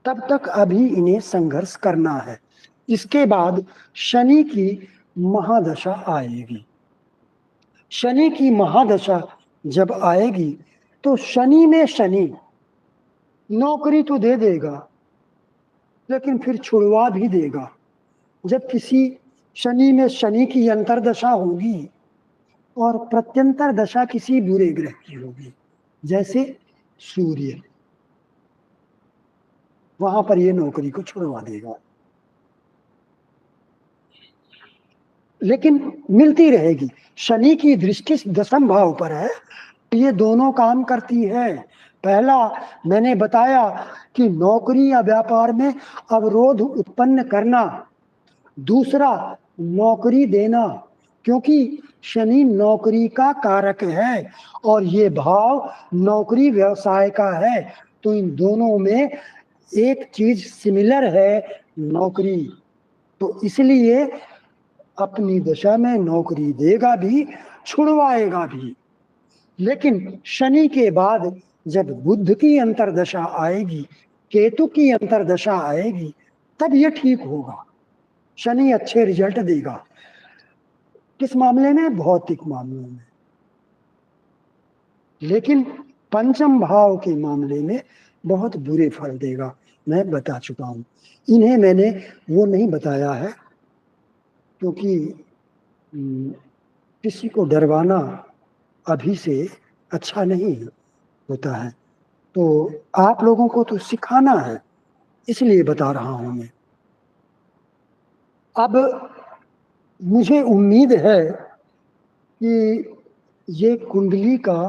[SPEAKER 1] तब तक अभी इन्हें संघर्ष करना है। इसके बाद शनि की महादशा आएगी। शनि की महादशा जब आएगी तो शनि में शनि नौकरी तो दे देगा, लेकिन फिर छुड़वा भी देगा। जब किसी शनि में शनि की अंतर्दशा होगी और प्रत्यंतर दशा किसी बुरे ग्रह की होगी, जैसे सूर्य, वहां पर ये नौकरी को छुड़वा देगा, लेकिन मिलती रहेगी। शनि की दृष्टि 10वें भाव पर है, ये दोनों काम करती है। पहला मैंने बताया कि नौकरी या व्यापार में अवरोध उत्पन्न करना, दूसरा नौकरी देना, क्योंकि शनि नौकरी का कारक है और ये भाव नौकरी व्यवसाय का है। तो इन दोनों में एक चीज सिमिलर है, नौकरी। तो इसलिए अपनी दशा में नौकरी देगा भी, छुड़वाएगा भी। लेकिन शनि के बाद जब बुध की अंतर्दशा आएगी, केतु की अंतर्दशा आएगी, तब ये ठीक होगा। शनि अच्छे रिजल्ट देगा। किस मामले में? भौतिक मामलों में। लेकिन पंचम भाव के मामले में बहुत बुरे फल देगा, मैं बता चुका हूं। इन्हें मैंने वो नहीं बताया है, क्योंकि किसी को डरवाना अभी से अच्छा नहीं होता है। तो आप लोगों को तो सिखाना है, इसलिए बता रहा हूं मैं। अब मुझे उम्मीद है कि ये कुंडली का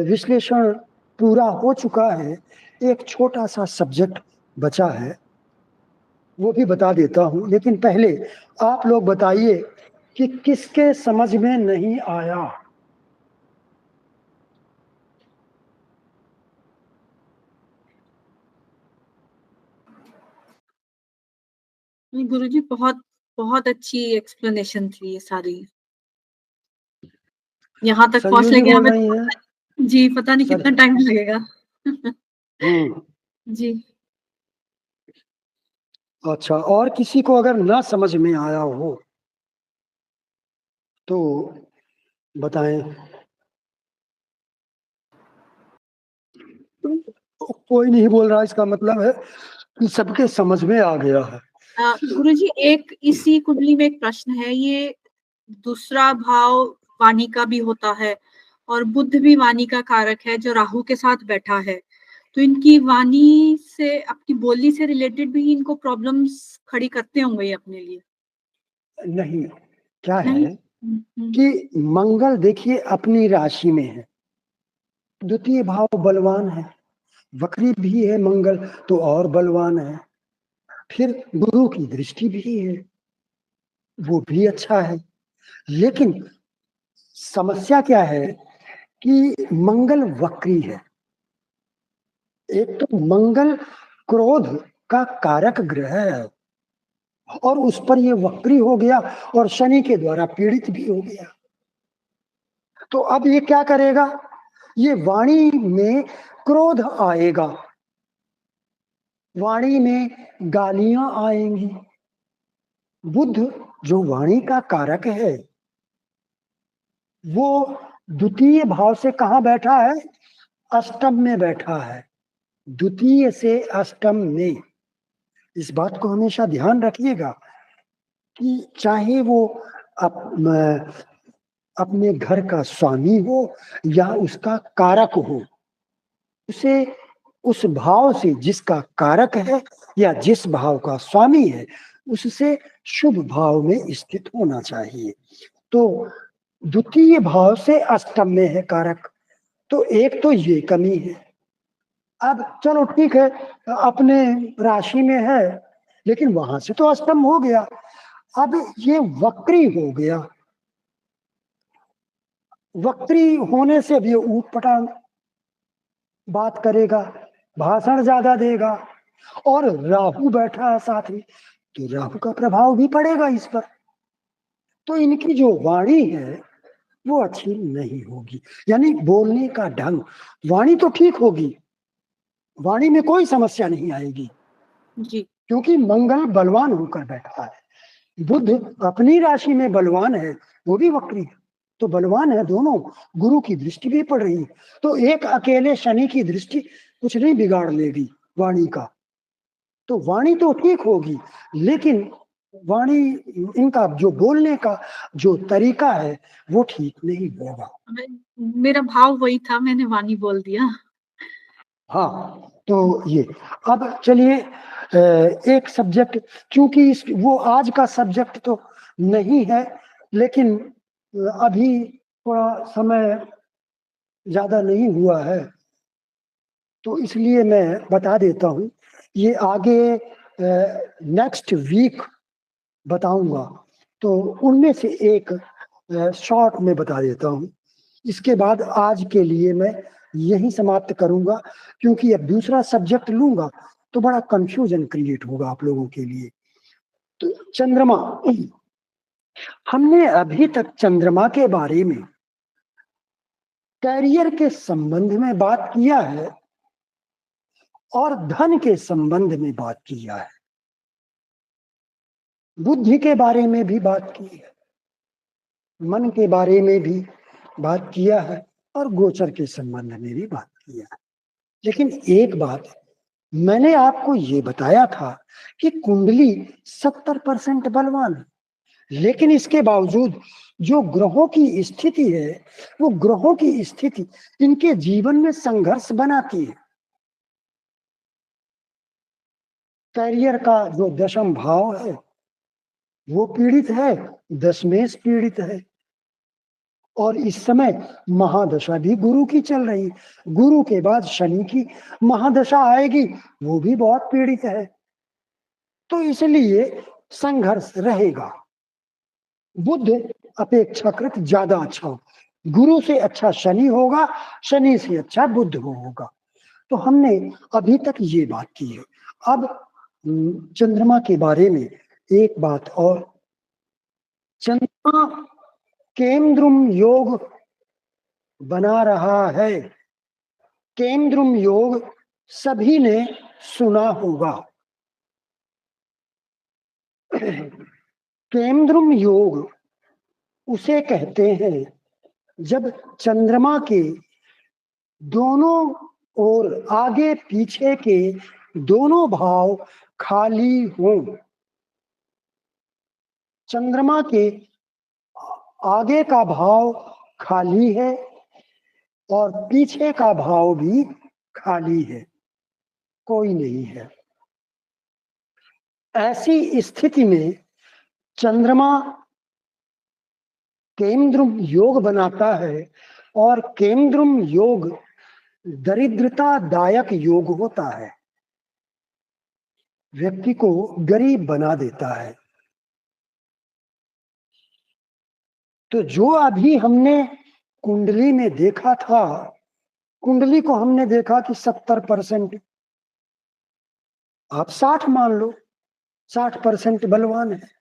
[SPEAKER 1] विश्लेषण पूरा हो चुका है। एक छोटा सा सब्जेक्ट बचा है, वो भी बता देता हूं। लेकिन पहले आप लोग बताइए कि किसके समझ में नहीं आया।
[SPEAKER 7] गुरुजी बहुत बहुत अच्छी एक्सप्लेनेशन थी ये सारी। यहाँ तक पहुंच
[SPEAKER 1] संजू जी
[SPEAKER 7] लेंगे
[SPEAKER 1] बोल
[SPEAKER 7] हमें
[SPEAKER 1] रही हैं।
[SPEAKER 7] जी, पता नहीं
[SPEAKER 1] सर।
[SPEAKER 7] कितना टाइम लगेगा। जी
[SPEAKER 1] अच्छा, और किसी को अगर ना समझ में आया हो तो बताएं। कोई नहीं बोल रहा, इसका मतलब है कि सबके समझ में आ गया है।
[SPEAKER 7] गुरुजी, एक इसी कुंडली में एक प्रश्न है। ये दूसरा भाव वाणी का भी होता है और बुध भी वाणी का कारक है, जो राहु के साथ बैठा है। तो इनकी वाणी से, अपनी बोली से रिलेटेड भी इनको प्रॉब्लम्स खड़ी करते होंगे ये अपने लिए।
[SPEAKER 1] नहीं, क्या
[SPEAKER 7] नहीं?
[SPEAKER 1] है कि मंगल देखिए अपनी राशि में है, द्वितीय भाव बलवान है, वक्री भी है मंगल तो और बलवान है। फिर गुरु की दृष्टि भी है, वो भी अच्छा है। लेकिन समस्या क्या है कि मंगल वक्री है। एक तो मंगल क्रोध का कारक ग्रह है और उस पर ये वक्री हो गया और शनि के द्वारा पीड़ित भी हो गया। तो अब ये क्या करेगा? ये वाणी में क्रोध आएगा, वाणी में गालियां आएंगी। बुध जो वाणी का कारक है, वो द्वितीय भाव से कहां बैठा है? अष्टम में बैठा है। द्वितीय से अष्टम में। इस बात को हमेशा ध्यान रखिएगा कि चाहे वो अपने घर का स्वामी हो या उसका कारक हो, उसे उस भाव से जिसका कारक है या जिस भाव का स्वामी है उससे शुभ भाव में स्थित होना चाहिए। तो द्वितीय भाव से अष्टम में है कारक, तो एक तो ये कमी है। अब चलो ठीक है, अपने राशि में है लेकिन वहां से तो अष्टम हो गया, अब ये वक्री हो गया। वक्री होने से भी ऊट पटांग बात करेगा, भाषण ज्यादा देगा, और राहु बैठा है साथ में, तो राहु का प्रभाव भी पड़ेगा इस पर। तो इनकी जो वाणी है वो अच्छी नहीं होगी, यानी बोलने का ढंग, वाणी तो ठीक होगी, वाणी में कोई समस्या नहीं आएगी
[SPEAKER 7] जी
[SPEAKER 1] क्योंकि मंगल बलवान होकर बैठा है। बुध अपनी राशि में बलवान है, वो भी वक्री है, तो बलवान है दोनों, गुरु की दृष्टि भी पड़ रही है, तो एक अकेले शनि की दृष्टि कुछ नहीं बिगाड़ लेगी वाणी का। तो वाणी तो ठीक होगी लेकिन वाणी, इनका जो बोलने का जो तरीका है वो ठीक नहीं होगा।
[SPEAKER 7] मेरा भाव वही था, मैंने वाणी बोल दिया।
[SPEAKER 1] हाँ, तो ये अब चलिए एक सब्जेक्ट, क्योंकि इस वो आज का सब्जेक्ट तो नहीं है लेकिन अभी थोड़ा समय ज्यादा नहीं हुआ है तो इसलिए मैं बता देता हूँ। ये आगे नेक्स्ट वीक बताऊंगा, तो उनमें से एक शॉर्ट में बता देता हूँ। इसके बाद आज के लिए मैं यही समाप्त करूंगा, क्योंकि अब दूसरा सब्जेक्ट लूंगा तो बड़ा कंफ्यूजन क्रिएट होगा आप लोगों के लिए। तो चंद्रमा, हमने अभी तक चंद्रमा के बारे में कैरियर के संबंध में बात किया है और धन के संबंध में बात किया है, बुद्धि के बारे में भी बात की है, मन के बारे में भी बात किया है और गोचर के संबंध में भी बात किया है। लेकिन एक बात मैंने आपको ये बताया था कि कुंडली 70% बलवान है, लेकिन इसके बावजूद जो ग्रहों की स्थिति है वो ग्रहों की स्थिति इनके जीवन में संघर्ष बनाती है। कैरियर का जो दशम भाव है वो पीड़ित है, दशमेश पीड़ित है, और इस समय महादशा भी गुरु की चल रही, गुरु के बाद शनि की महादशा आएगी, वो भी बहुत पीड़ित है, तो इसलिए संघर्ष रहेगा। बुध अपेक्षाकृत ज्यादा अच्छा हो, गुरु से अच्छा शनि होगा, शनि से अच्छा बुध होगा। तो हमने अभी तक ये बात की है। अब चंद्रमा के बारे में एक बात और, चंद्रमा केंद्रुम योग बना रहा है। केंद्रुम योग सभी ने सुना होगा। केंद्रुम योग उसे कहते हैं जब चंद्रमा के दोनों ओर आगे पीछे के दोनों भाव खाली हों। चंद्रमा के आगे का भाव खाली है और पीछे का भाव भी खाली है, कोई नहीं है। ऐसी स्थिति में चंद्रमा केंद्रुम योग बनाता है और केंद्रुम योग दरिद्रता दायक योग होता है, व्यक्ति को गरीब बना देता है। तो जो अभी हमने कुंडली में देखा था, कुंडली को हमने देखा कि 70%, आप 60 मान लो, 60% बलवान है।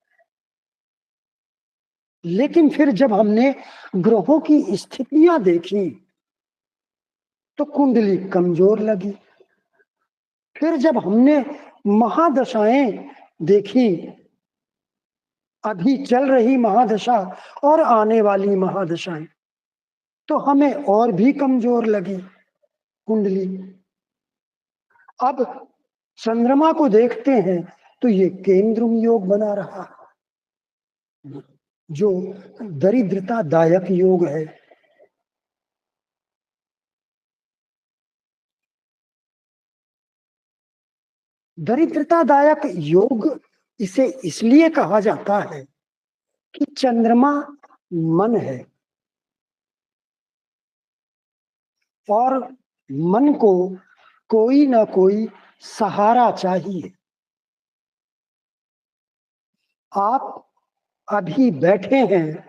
[SPEAKER 1] लेकिन फिर जब हमने ग्रहों की स्थितियां देखी तो कुंडली कमजोर लगी। फिर जब हमने महादशाएं देखी, अभी चल रही महादशा और आने वाली महादशाएं, तो हमें और भी कमजोर लगी कुंडली। अब चंद्रमा को देखते हैं तो ये केंद्रुम योग बना रहा, जो दरिद्रता दायक योग है। दरिद्रतादायक योग इसे इसलिए कहा जाता है कि चंद्रमा मन है और मन को कोई ना कोई सहारा चाहिए। आप अभी बैठे हैं,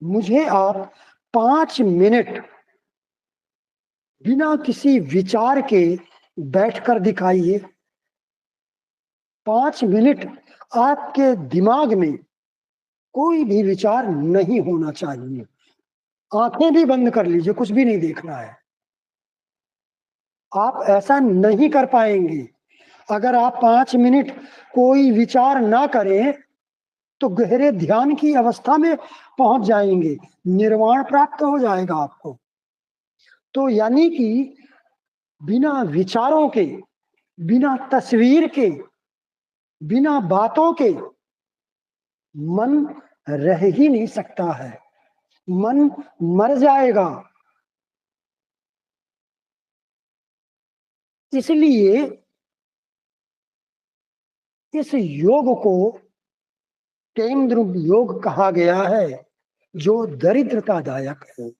[SPEAKER 1] मुझे आप 5 मिनट बिना किसी विचार के बैठकर दिखाइए। 5 मिनट आपके दिमाग में कोई भी विचार नहीं होना चाहिए। आंखें भी बंद कर लीजिए, कुछ भी नहीं देखना है। आप ऐसा नहीं कर पाएंगे। अगर आप 5 मिनट कोई विचार ना करें तो गहरे ध्यान की अवस्था में पहुंच जाएंगे, निर्वाण प्राप्त हो जाएगा आपको। तो यानी कि बिना विचारों के, बिना तस्वीर के, बिना बातों के मन रह ही नहीं सकता है, मन मर जाएगा। इसलिए इस योग को केंद्र योग कहा गया है, जो दरिद्रतादायक है।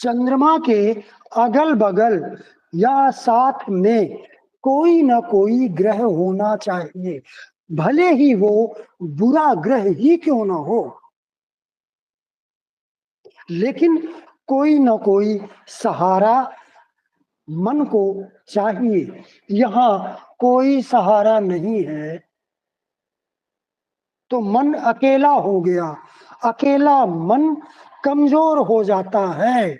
[SPEAKER 1] चंद्रमा के अगल बगल या साथ में कोई ना कोई ग्रह होना चाहिए, भले ही वो बुरा ग्रह ही क्यों ना हो, लेकिन कोई ना कोई सहारा मन को चाहिए। यहाँ कोई सहारा नहीं है तो मन अकेला हो गया। अकेला मन कमजोर हो जाता है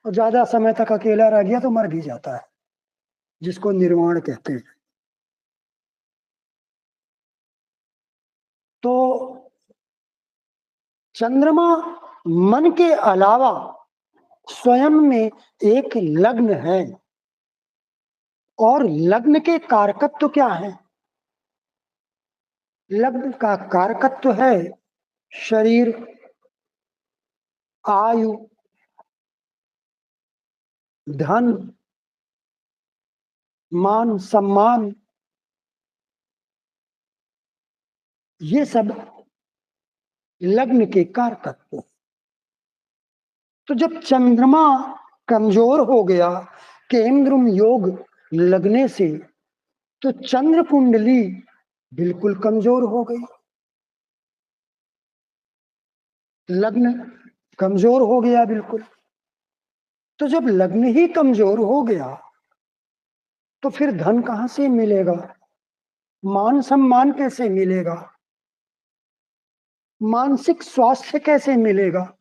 [SPEAKER 1] और ज्यादा समय तक अकेला रह गया तो मर भी जाता है, जिसको निर्वाण कहते हैं। तो चंद्रमा मन के अलावा स्वयं में एक लग्न है, और लग्न के कारकत्व क्या है? लग्न का कारकत्व है शरीर, आयु, धन, मान सम्मान, ये सब लग्न के कारकत्व। तो जब चंद्रमा कमजोर हो गया केंद्रम योग लगने से, तो चंद्र कुंडली बिल्कुल कमजोर हो गई, लग्न कमजोर हो गया बिल्कुल। तो जब लग्न ही कमजोर हो गया तो फिर धन कहां से मिलेगा, मान सम्मान कैसे मिलेगा, मानसिक स्वास्थ्य कैसे मिलेगा?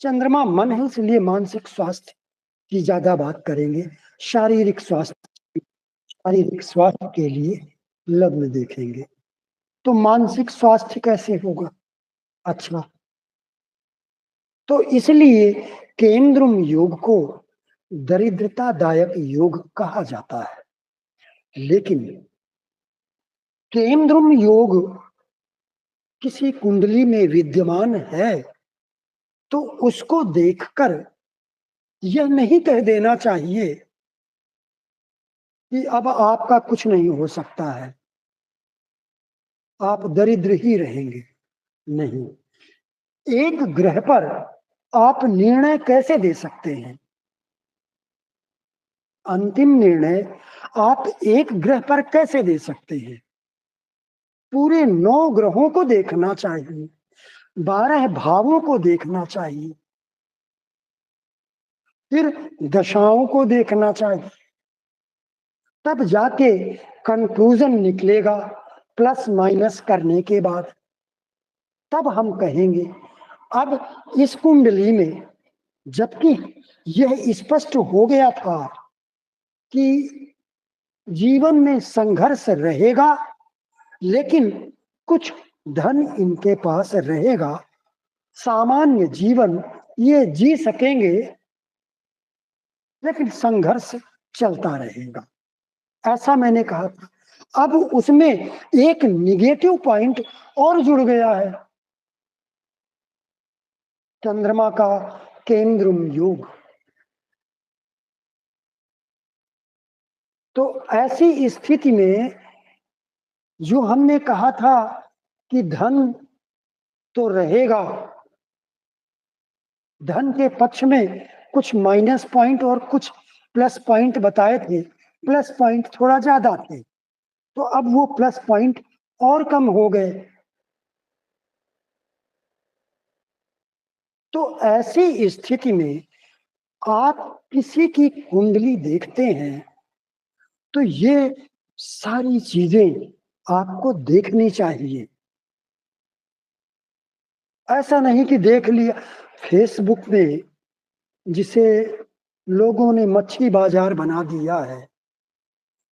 [SPEAKER 1] चंद्रमा मन है, इसलिए मानसिक स्वास्थ्य की ज्यादा बात करेंगे। शारीरिक स्वास्थ्य के लिए लग्न देखेंगे। तो मानसिक स्वास्थ्य कैसे होगा? अच्छा, तो इसलिए केंद्रम योग को दरिद्रतादायक योग कहा जाता है। लेकिन केंद्रम योग किसी कुंडली में विद्यमान है तो उसको देखकर यह नहीं कह देना चाहिए कि अब आपका कुछ नहीं हो सकता है, आप दरिद्र ही रहेंगे। नहीं, एक ग्रह पर आप निर्णय कैसे दे सकते हैं? अंतिम निर्णय आप एक ग्रह पर कैसे दे सकते हैं? पूरे 9 ग्रहों को देखना चाहिए, 12 भावों को देखना चाहिए, फिर दशाओं को देखना चाहिए, तब जाके कंक्लूजन निकलेगा। प्लस माइनस करने के बाद तब हम कहेंगे अब इस कुंडली में, जबकि यह स्पष्ट हो गया था कि जीवन में संघर्ष रहेगा, लेकिन कुछ धन इनके पास रहेगा, सामान्य जीवन ये जी सकेंगे, लेकिन संघर्ष चलता रहेगा, ऐसा मैंने कहा था। अब उसमें एक निगेटिव पॉइंट और जुड़ गया है, चंद्रमा का केंद्रम योग। तो ऐसी स्थिति में जो हमने कहा था कि धन तो रहेगा, धन के पक्ष में कुछ माइनस पॉइंट और कुछ प्लस पॉइंट बताए थे, प्लस पॉइंट थोड़ा ज्यादा थे, तो अब वो प्लस पॉइंट और कम हो गए। तो ऐसी स्थिति में आप किसी की कुंडली देखते हैं तो ये सारी चीजें आपको देखनी चाहिए। ऐसा नहीं कि देख लिया फेसबुक में, जिसे लोगों ने मच्छी बाजार बना दिया है,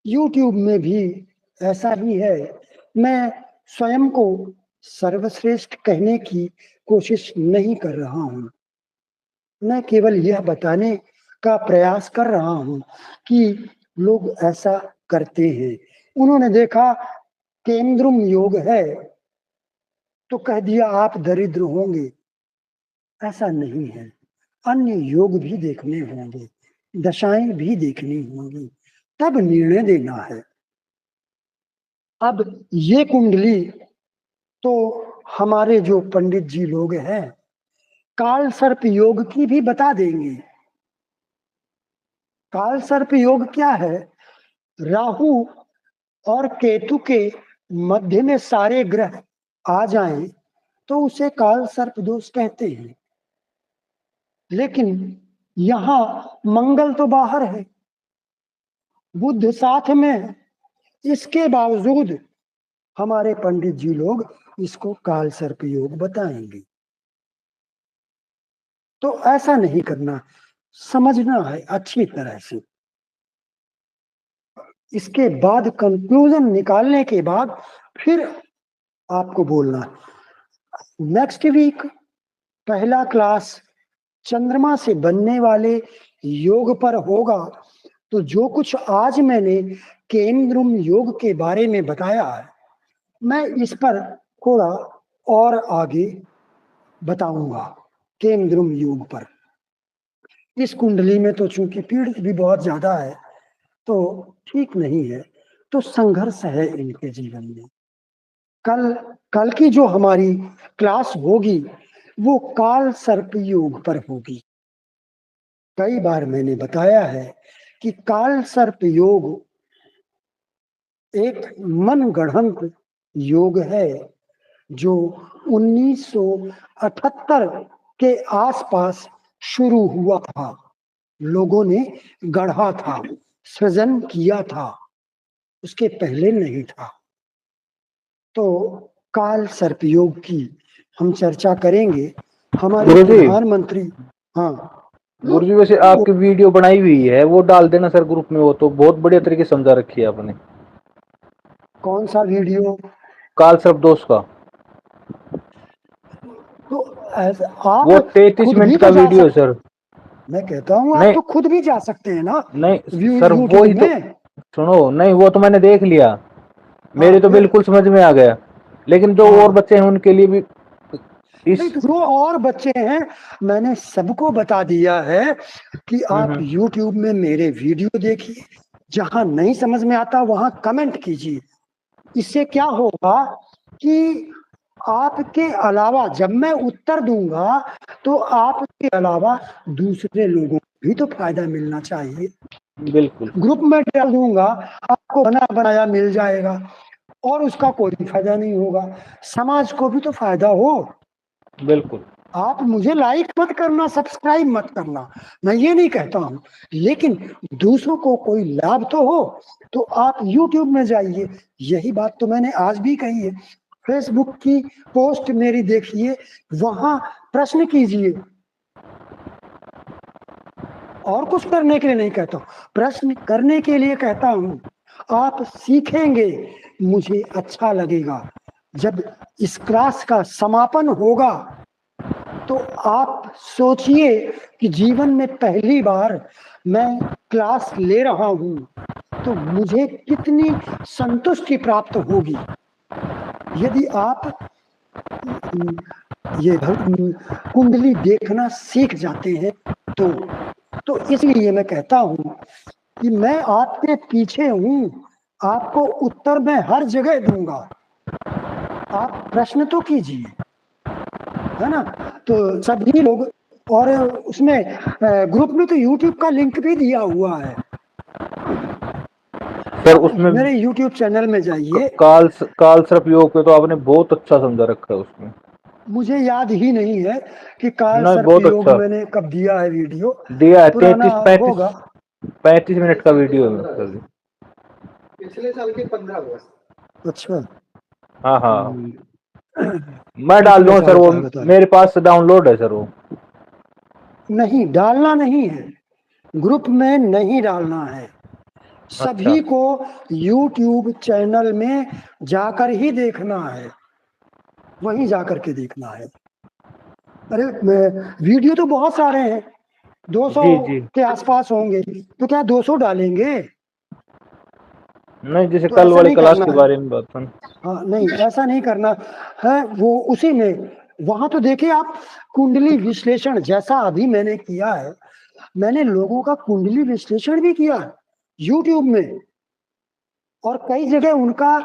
[SPEAKER 1] यूट्यूब में भी ऐसा ही है। मैं स्वयं को सर्वश्रेष्ठ कहने की कोशिश नहीं कर रहा हूं, मैं केवल यह बताने का प्रयास कर रहा हूं कि लोग ऐसा करते हैं। उन्होंने देखा केंद्रुम योग है तो कह दिया आप दरिद्र होंगे, ऐसा नहीं है। अन्य योग भी देखने होंगे, दशाएं भी देखनी होंगी, तब निर्णय देना है। अब ये कुंडली तो हमारे जो पंडित जी लोग हैं काल सर्प योग की भी बता देंगे। काल सर्प योग क्या है? राहु और केतु के मध्य में सारे ग्रह आ जाएं तो उसे काल सर्प दोष कहते हैं। लेकिन यहां मंगल तो बाहर है, बुध साथ में, इसके बावजूद हमारे पंडित जी लोग इसको काल सर्प योग बताएंगे। तो ऐसा नहीं करना, समझना है अच्छी तरह से। इसके बाद कंक्लूजन निकालने के बाद फिर आपको बोलना है। नेक्स्ट वीक पहला क्लास चंद्रमा से बनने वाले योग पर होगा। तो जो कुछ आज मैंने केंद्रुम योग के बारे में बताया है, मैं इस पर थोड़ा और आगे बताऊंगा केंद्रुम योग पर। इस कुंडली में तो चूंकि पीड़ित भी बहुत ज्यादा है तो ठीक नहीं है, तो संघर्ष है इनके जीवन में। कल की जो हमारी क्लास होगी वो काल सर्प योग पर होगी। कई बार मैंने बताया है कि काल सर्प योग एक मनगढ़ंत योग है जो 1978 के आसपास शुरू हुआ था। लोगों ने गढ़ा था, सृजन किया था, उसके पहले नहीं था। तो काल सर्प योग की हम चर्चा करेंगे। हमारे
[SPEAKER 5] गुरुजी,
[SPEAKER 1] प्रधानमंत्री, हाँ
[SPEAKER 5] गुरुजी वैसे आपकी वीडियो बनाई हुई है वो डाल देना सर ग्रुप में, वो तो बहुत बढ़िया तरीके से समझा रखी है आपने।
[SPEAKER 1] कौन सा वीडियो?
[SPEAKER 5] काल सर्प दोष का।
[SPEAKER 1] तो आप
[SPEAKER 5] वो 33
[SPEAKER 1] खुद भी
[SPEAKER 5] मिनट
[SPEAKER 1] तो
[SPEAKER 5] का
[SPEAKER 1] जा
[SPEAKER 5] वीडियो है सर।
[SPEAKER 1] मैं कहता हूँ आप
[SPEAKER 5] नहीं
[SPEAKER 1] तो खुद भी जा सकते हैं ना।
[SPEAKER 5] नहीं सर,
[SPEAKER 1] YouTube
[SPEAKER 5] वही तो
[SPEAKER 1] में।
[SPEAKER 5] सुनो, नहीं वो तो मैंने देख लिया, मेरे तो
[SPEAKER 1] फिर?
[SPEAKER 5] बिल्कुल समझ में आ गया। लेकिन जो
[SPEAKER 1] हाँ।
[SPEAKER 5] और बच्चे हैं उनके लिए भी
[SPEAKER 1] नहीं तो जो और बच्चे हैं मैंने सबको बता दिया है कि आप YouTube में मेरे वीडियो देखिए, जहां नहीं समझ में आता वहां कमेंट कीजिए। इससे क्या होगा कि आपके अलावा जब मैं उत्तर दूंगा तो आपके अलावा दूसरे लोगों को भी तो फायदा मिलना चाहिए।
[SPEAKER 5] बिल्कुल
[SPEAKER 1] ग्रुप में डाल दूंगा, आपको बना बनाया मिल जाएगा और उसका कोई फायदा नहीं होगा, समाज को भी तो फायदा हो।
[SPEAKER 5] बिल्कुल।
[SPEAKER 1] आप मुझे लाइक मत करना, सब्सक्राइब मत करना, मैं ये नहीं कहता हूं, लेकिन दूसरों को कोई लाभ तो हो। तो आप YouTube में जाइए, यही बात तो मैंने आज भी कही है। फेसबुक की पोस्ट मेरी देखिए, वहां प्रश्न कीजिए। और कुछ करने के लिए नहीं कहता हूं, प्रश्न करने के लिए कहता हूं। आप सीखेंगे, मुझे अच्छा लगेगा। जब इस क्लास का समापन होगा तो आप सोचिए कि जीवन में पहली बार मैं क्लास ले रहा हूं तो मुझे कितनी संतुष्टि प्राप्त होगी। यदि आप ये कुंडली देखना सीख जाते हैं तो इसलिए मैं कहता हूं कि मैं आपके पीछे हूं, आपको उत्तर मैं हर जगह दूंगा, आप प्रश्न तो कीजिए, है ना। तो सभी लोग, और उसमें ग्रुप में तो यूट्यूब का लिंक भी दिया हुआ है
[SPEAKER 5] सर।
[SPEAKER 1] आप
[SPEAKER 5] उसमें
[SPEAKER 1] मेरे यूट्यूब चैनल में जाइए।
[SPEAKER 5] काल सर्प योग पे तो आपने बहुत अच्छा समझा रखा है उसमें।
[SPEAKER 1] मुझे याद ही नहीं है कि काल
[SPEAKER 5] नहीं,
[SPEAKER 1] सर्प
[SPEAKER 5] बहुत
[SPEAKER 1] योग
[SPEAKER 5] अच्छा
[SPEAKER 1] मैंने कब दिया है वीडियो,
[SPEAKER 5] दिया है।
[SPEAKER 1] पुराना
[SPEAKER 5] 35
[SPEAKER 1] होगा।
[SPEAKER 5] 35 मिनट का वीडियो है सर जी।
[SPEAKER 3] पिछले साल के 15 अगस्त।
[SPEAKER 1] अच्छा।
[SPEAKER 5] हाँ हाँ, मैं डाल
[SPEAKER 1] पिछले
[SPEAKER 5] दूंगा सर,
[SPEAKER 1] साल
[SPEAKER 5] वो
[SPEAKER 1] का बता रहे।
[SPEAKER 5] मेरे पास डाउनलोड है सर वो।
[SPEAKER 1] नहीं, डालना नहीं है, ग्रुप में नहीं डालना है, सभी
[SPEAKER 5] अच्छा।
[SPEAKER 1] को यूट्यूब चैनल में जाकर ही देखना है, वहीं जाकर के देखना है। अरे वीडियो तो बहुत सारे हैं, 200
[SPEAKER 5] जी जी।
[SPEAKER 1] के आसपास होंगे, तो क्या 200 डालेंगे?
[SPEAKER 5] नहीं, जैसे
[SPEAKER 1] तो
[SPEAKER 5] कल
[SPEAKER 1] ऐसा
[SPEAKER 5] वाले
[SPEAKER 1] नहीं
[SPEAKER 5] क्लास
[SPEAKER 1] करना
[SPEAKER 5] के
[SPEAKER 1] है।
[SPEAKER 5] बारे में बात था।
[SPEAKER 1] हाँ नहीं, ऐसा नहीं करना है। वो उसी में, वहां तो देखिए आप, कुंडली विश्लेषण जैसा अभी मैंने किया है, मैंने लोगों का कुंडली विश्लेषण भी किया है यूट्यूब में, और कई जगह उनका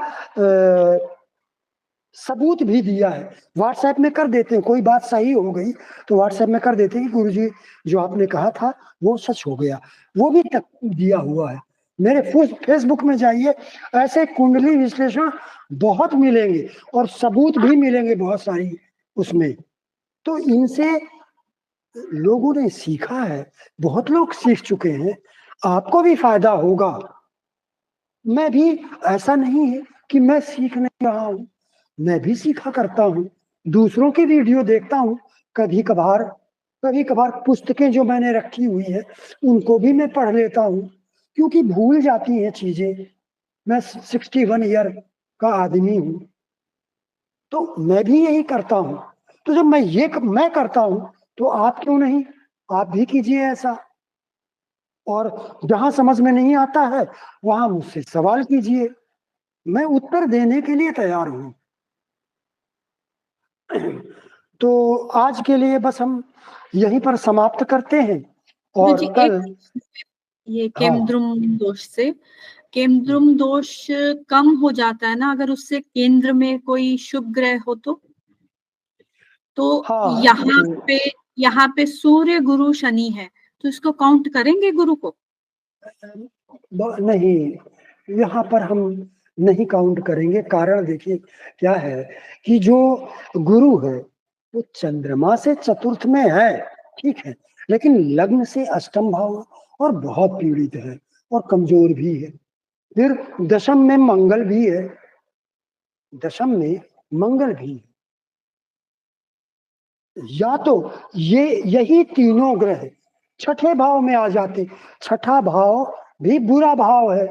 [SPEAKER 1] सबूत भी दिया है। व्हाट्सएप में कर देते हैं, कोई बात सही हो गई तो व्हाट्सएप में कर देते हैं कि गुरुजी जो आपने कहा था वो सच हो गया, वो भी तक दिया हुआ है। मेरे फेसबुक में जाइए, ऐसे कुंडली विश्लेषण बहुत मिलेंगे और सबूत भी मिलेंगे बहुत सारी उसमें। तो इनसे लोगों ने सीखा है, बहुत लोग सीख चुके हैं, आपको भी फायदा होगा। मैं भी, ऐसा नहीं है कि मैं सीख नहीं रहा हूं, मैं भी सीखा करता हूँ, दूसरों की वीडियो देखता हूँ, कभी कभार, कभी कभार पुस्तकें जो मैंने रखी हुई है उनको भी मैं पढ़ लेता हूँ, क्योंकि भूल जाती हैं चीजें। मैं 61 ईयर का आदमी हूँ, तो मैं भी यही करता हूँ। तो जब मैं करता हूँ, तो आप क्यों नहीं, आप भी कीजिए ऐसा। और जहां समझ में नहीं आता है वहां मुझसे सवाल कीजिए, मैं उत्तर देने के लिए तैयार हूं। तो आज के लिए बस हम यहीं पर समाप्त करते हैं, और
[SPEAKER 7] जी
[SPEAKER 1] कल।
[SPEAKER 7] एक, ये
[SPEAKER 1] हाँ
[SPEAKER 7] केंद्रुम दोष से, केंद्रुम दोष कम हो जाता है ना अगर उससे केंद्र में कोई शुभ ग्रह हो तो
[SPEAKER 1] हाँ।
[SPEAKER 7] यहाँ पे सूर्य गुरु शनि है, तो इसको काउंट करेंगे गुरु को?
[SPEAKER 1] नहीं, यहाँ पर हम नहीं काउंट करेंगे। कारण देखिए क्या है कि जो गुरु है वो चंद्रमा से चतुर्थ में है, ठीक है, लेकिन लग्न से अष्टम भाव और बहुत पीड़ित है और कमजोर भी है। फिर दशम में मंगल भी है, दशम में मंगल भी है। या तो यही तीनों ग्रह छठे भाव में आ जाते, छठा भाव भी बुरा भाव है,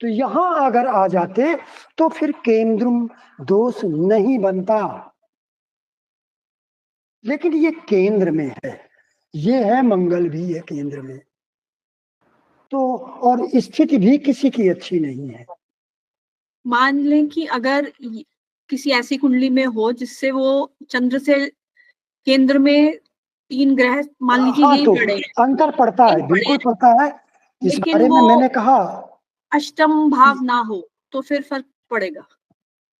[SPEAKER 1] तो यहां अगर आ जाते तो फिर केंद्रुम दोष नहीं बनता। लेकिन ये केंद्र में है, ये है मंगल भी है केंद्र में, तो और स्थिति भी किसी की अच्छी नहीं है।
[SPEAKER 7] मान लें कि अगर किसी ऐसी कुंडली में हो जिससे वो चंद्र से केंद्र में 3 ग्रह मान लीजिए
[SPEAKER 1] हाँ,
[SPEAKER 7] यही
[SPEAKER 1] तो
[SPEAKER 7] पड़े,
[SPEAKER 1] अंतर पड़ता है, बिल्कुल पड़ता है। इस
[SPEAKER 7] लेकिन
[SPEAKER 1] बारे में
[SPEAKER 7] वो
[SPEAKER 1] मैंने कहा
[SPEAKER 7] अष्टम भाव ना हो तो फिर फर्क पड़ेगा।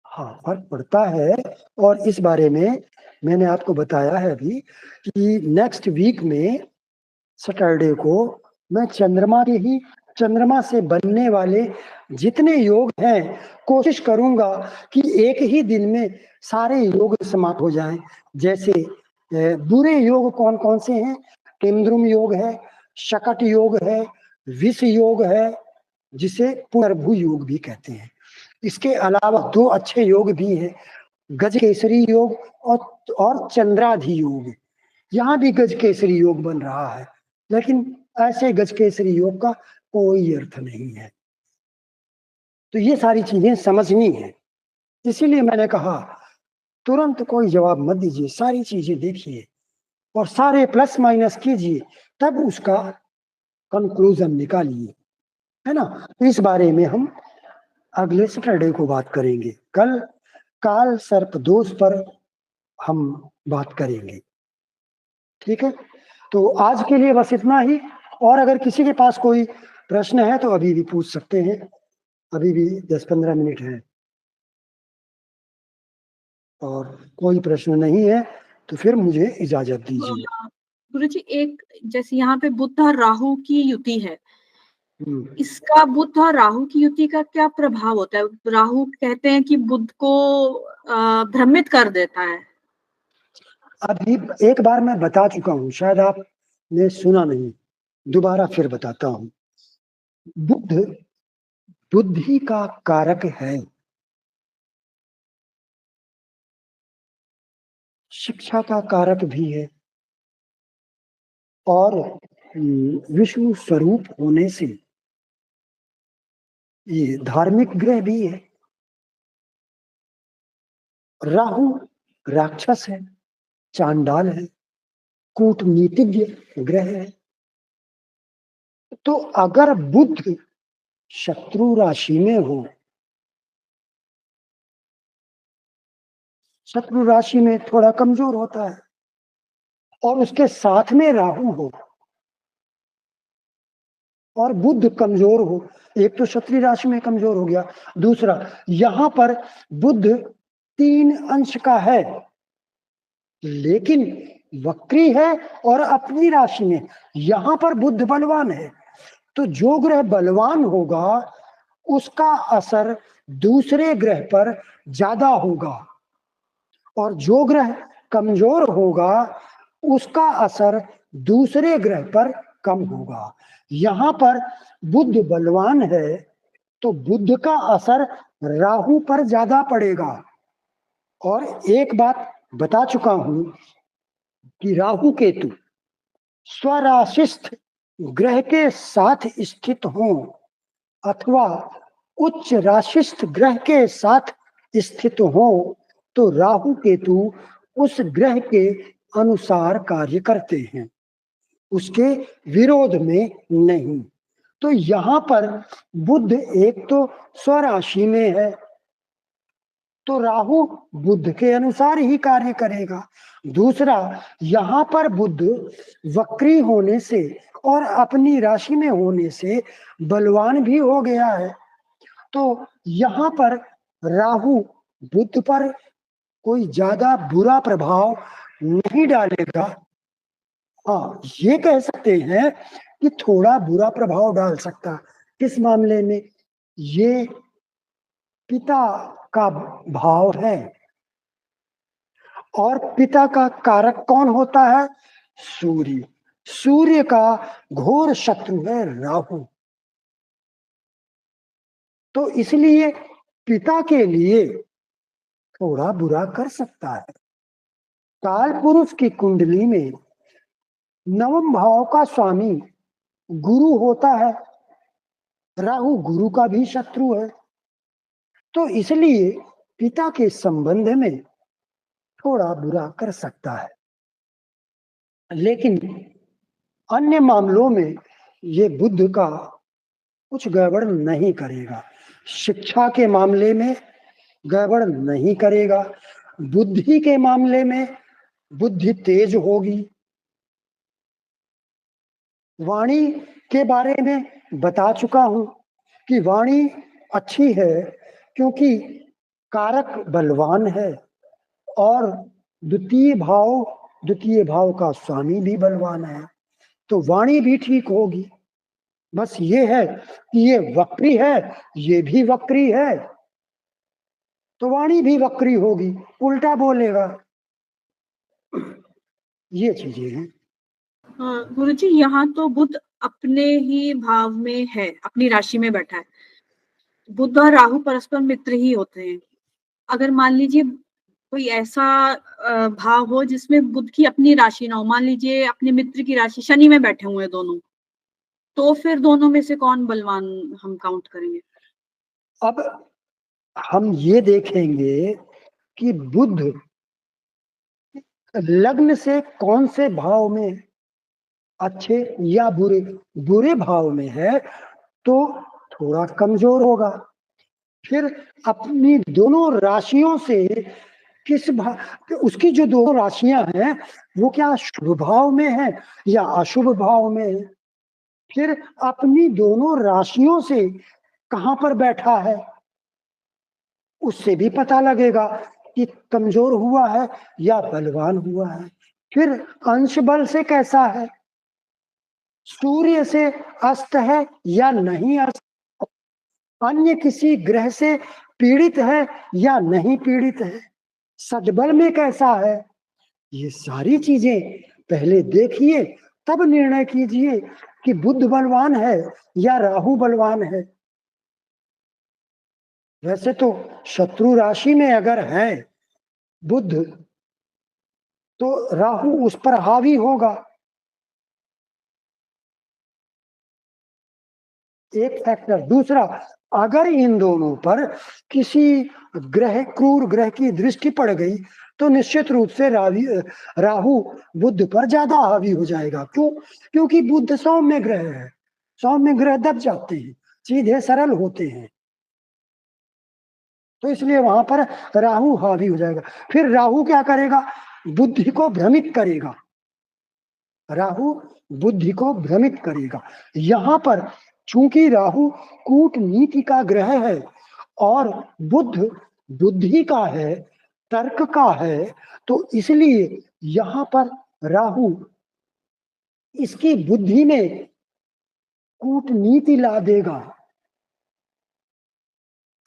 [SPEAKER 1] हाँ, फर्क पड़ता है। और इस बारे में मैंने आपको बताया है अभी कि नेक्स्ट वीक में सैटरडे को मैं चंद्रमा से बनने वाले जितने योग हैं, कोशिश करूंगा कि एक ही दिन में सारे योग समाप्त हो जाएं। जैसे बुरे योग कौन कौन से हैं, केंद्रुम योग है, शकट योग है, विष योग है, जिसे पुनर्भू योग भी कहते हैं। इसके अलावा 2 अच्छे योग भी हैं, गज केसरी योग और चंद्राधि योग। यहाँ भी गज केसरी योग बन रहा है, लेकिन ऐसे गज केसरी योग का कोई अर्थ नहीं है। तो ये सारी चीजें समझनी है, इसीलिए मैंने कहा तुरंत कोई जवाब मत दीजिए, सारी चीजें देखिए और सारे प्लस माइनस कीजिए, तब उसका कंक्लूजन निकालिए, है ना। तो इस बारे में हम अगले सैटरडे को बात करेंगे। कल काल सर्प दोष पर हम बात करेंगे, ठीक है। तो आज के लिए बस इतना ही, और अगर किसी के पास कोई प्रश्न है तो अभी भी पूछ सकते हैं, अभी भी 10-15 मिनट है। और कोई प्रश्न नहीं है तो फिर मुझे इजाजत दीजिए।
[SPEAKER 7] गुरुजी, एक जैसे यहाँ पे बुध और राहु की युति है,
[SPEAKER 1] हम्म,
[SPEAKER 7] इसका बुध और राहु की युति का क्या प्रभाव होता है? राहु कहते हैं कि बुध को भ्रमित कर देता है।
[SPEAKER 1] अभी एक बार मैं बता चुका हूं, शायद आपने सुना नहीं, दोबारा फिर बताता हूं। बुध बुद्धि का कारक है, शिक्षा का कारक भी है, और विष्णु स्वरूप होने से ये धार्मिक ग्रह भी है। राहु राक्षस है, चांडाल है, कूटनीतिज्ञ ग्रह है। तो अगर बुध शत्रु राशि में हो, शत्रु राशि में थोड़ा कमजोर होता है, और उसके साथ में राहु हो और बुध कमजोर हो, एक तो शत्रु राशि में कमजोर हो गया, दूसरा यहां पर बुध 3 अंश का है लेकिन वक्री है और अपनी राशि में, यहां पर बुध बलवान है। तो जो ग्रह बलवान होगा उसका असर दूसरे ग्रह पर ज्यादा होगा, और जो ग्रह कमजोर होगा उसका असर दूसरे ग्रह पर कम होगा। यहां पर बुध बलवान है तो बुध का असर राहु पर ज्यादा पड़ेगा। और एक बात बता चुका हूं कि राहु केतु स्वराशिस्थ ग्रह के साथ स्थित हो अथवा उच्च राशिस्थ ग्रह के साथ स्थित हो तो राहु केतु उस ग्रह के अनुसार कार्य करते हैं, उसके विरोध में नहीं। तो यहां पर बुध एक तो स्वराशि में है तो राहु बुध के अनुसार ही कार्य करेगा, दूसरा यहां पर बुध वक्री होने से और अपनी राशि में होने से बलवान भी हो गया है। तो यहां पर राहु बुध पर कोई ज्यादा बुरा प्रभाव नहीं डालेगा। हाँ, ये कह सकते हैं कि थोड़ा बुरा प्रभाव डाल सकता। किस मामले में? ये पिता का भाव है, और पिता का कारक कौन होता है? सूर्य। सूर्य का घोर शत्रु है राहु, तो इसलिए पिता के लिए थोड़ा बुरा कर सकता है। काल पुरुष की कुंडली में नवम भाव का स्वामी गुरु होता है, राहु गुरु का भी शत्रु है, तो इसलिए पिता के संबंध में थोड़ा बुरा कर सकता है। लेकिन अन्य मामलों में ये बुध का कुछ गड़बड़ नहीं करेगा। शिक्षा के मामले में गड़बड़ नहीं करेगा, बुद्धि के मामले में बुद्धि तेज होगी। वाणी के बारे में बता चुका हूं कि वाणी अच्छी है क्योंकि कारक बलवान है, और द्वितीय भाव का स्वामी भी बलवान है, तो वाणी भी ठीक होगी। बस ये है कि ये वक्री है, ये भी वक्री है, तो वाणी भी वक्री होगी, उल्टा बोलेगा। ये चीजें हैं।
[SPEAKER 7] गुरुजी, यहाँ तो बुध अपने ही भाव में है, अपनी राशि में बैठा है। बुध और राहु परस्पर मित्र ही होते हैं। अगर मान लीजिए कोई ऐसा भाव हो जिसमें बुध की अपनी राशि ना हो, मान लीजिए अपने मित्र की राशि शनि में बैठे हुए हैं दोनों, तो फिर दोनों में से कौन बलवान हम काउंट करेंगे?
[SPEAKER 1] अब हम ये देखेंगे कि बुध लग्न से कौन से भाव में अच्छे या बुरे भाव में है तो थोड़ा कमजोर होगा। फिर अपनी दोनों राशियों से किस भाव, उसकी जो दो राशियां हैं वो क्या शुभ भाव में है या अशुभ भाव में है, फिर अपनी दोनों राशियों से कहां पर बैठा है उससे भी पता लगेगा कि कमजोर हुआ है या बलवान हुआ है। फिर अंश बल से कैसा है, सूर्य से अस्त है या नहीं अस्त, अन्य किसी ग्रह से पीड़ित है या नहीं पीड़ित है, सद्बल में कैसा है, ये सारी चीजें पहले देखिए तब निर्णय कीजिए कि बुध बलवान है या राहु बलवान है। वैसे तो शत्रु राशि में अगर है बुध तो राहु उस पर हावी होगा। एक फैक्टर। दूसरा, अगर इन दोनों पर किसी ग्रह क्रूर ग्रह की दृष्टि पड़ गई तो निश्चित रूप से राहु बुध पर ज्यादा हावी हो जाएगा। क्यों? क्योंकि बुध सौम्य ग्रह है, सौम्य ग्रह दब जाते हैं, सीधे सरल होते हैं, तो इसलिए वहां पर राहु हावी हो जाएगा। फिर राहु क्या करेगा, बुद्धि को भ्रमित करेगा, राहु बुद्धि को भ्रमित करेगा। यहां पर चूंकि राहु कूटनीति का ग्रह है और बुध बुद्धि का है, तर्क का है, तो इसलिए यहां पर राहु इसकी बुद्धि में कूटनीति ला देगा।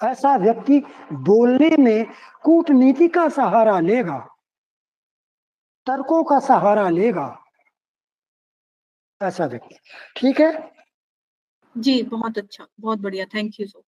[SPEAKER 1] ऐसा व्यक्ति बोलने में कूटनीति का सहारा लेगा, तर्कों का सहारा लेगा, ऐसा व्यक्ति। ठीक है
[SPEAKER 7] जी, बहुत अच्छा, बहुत बढ़िया, थैंक यू सो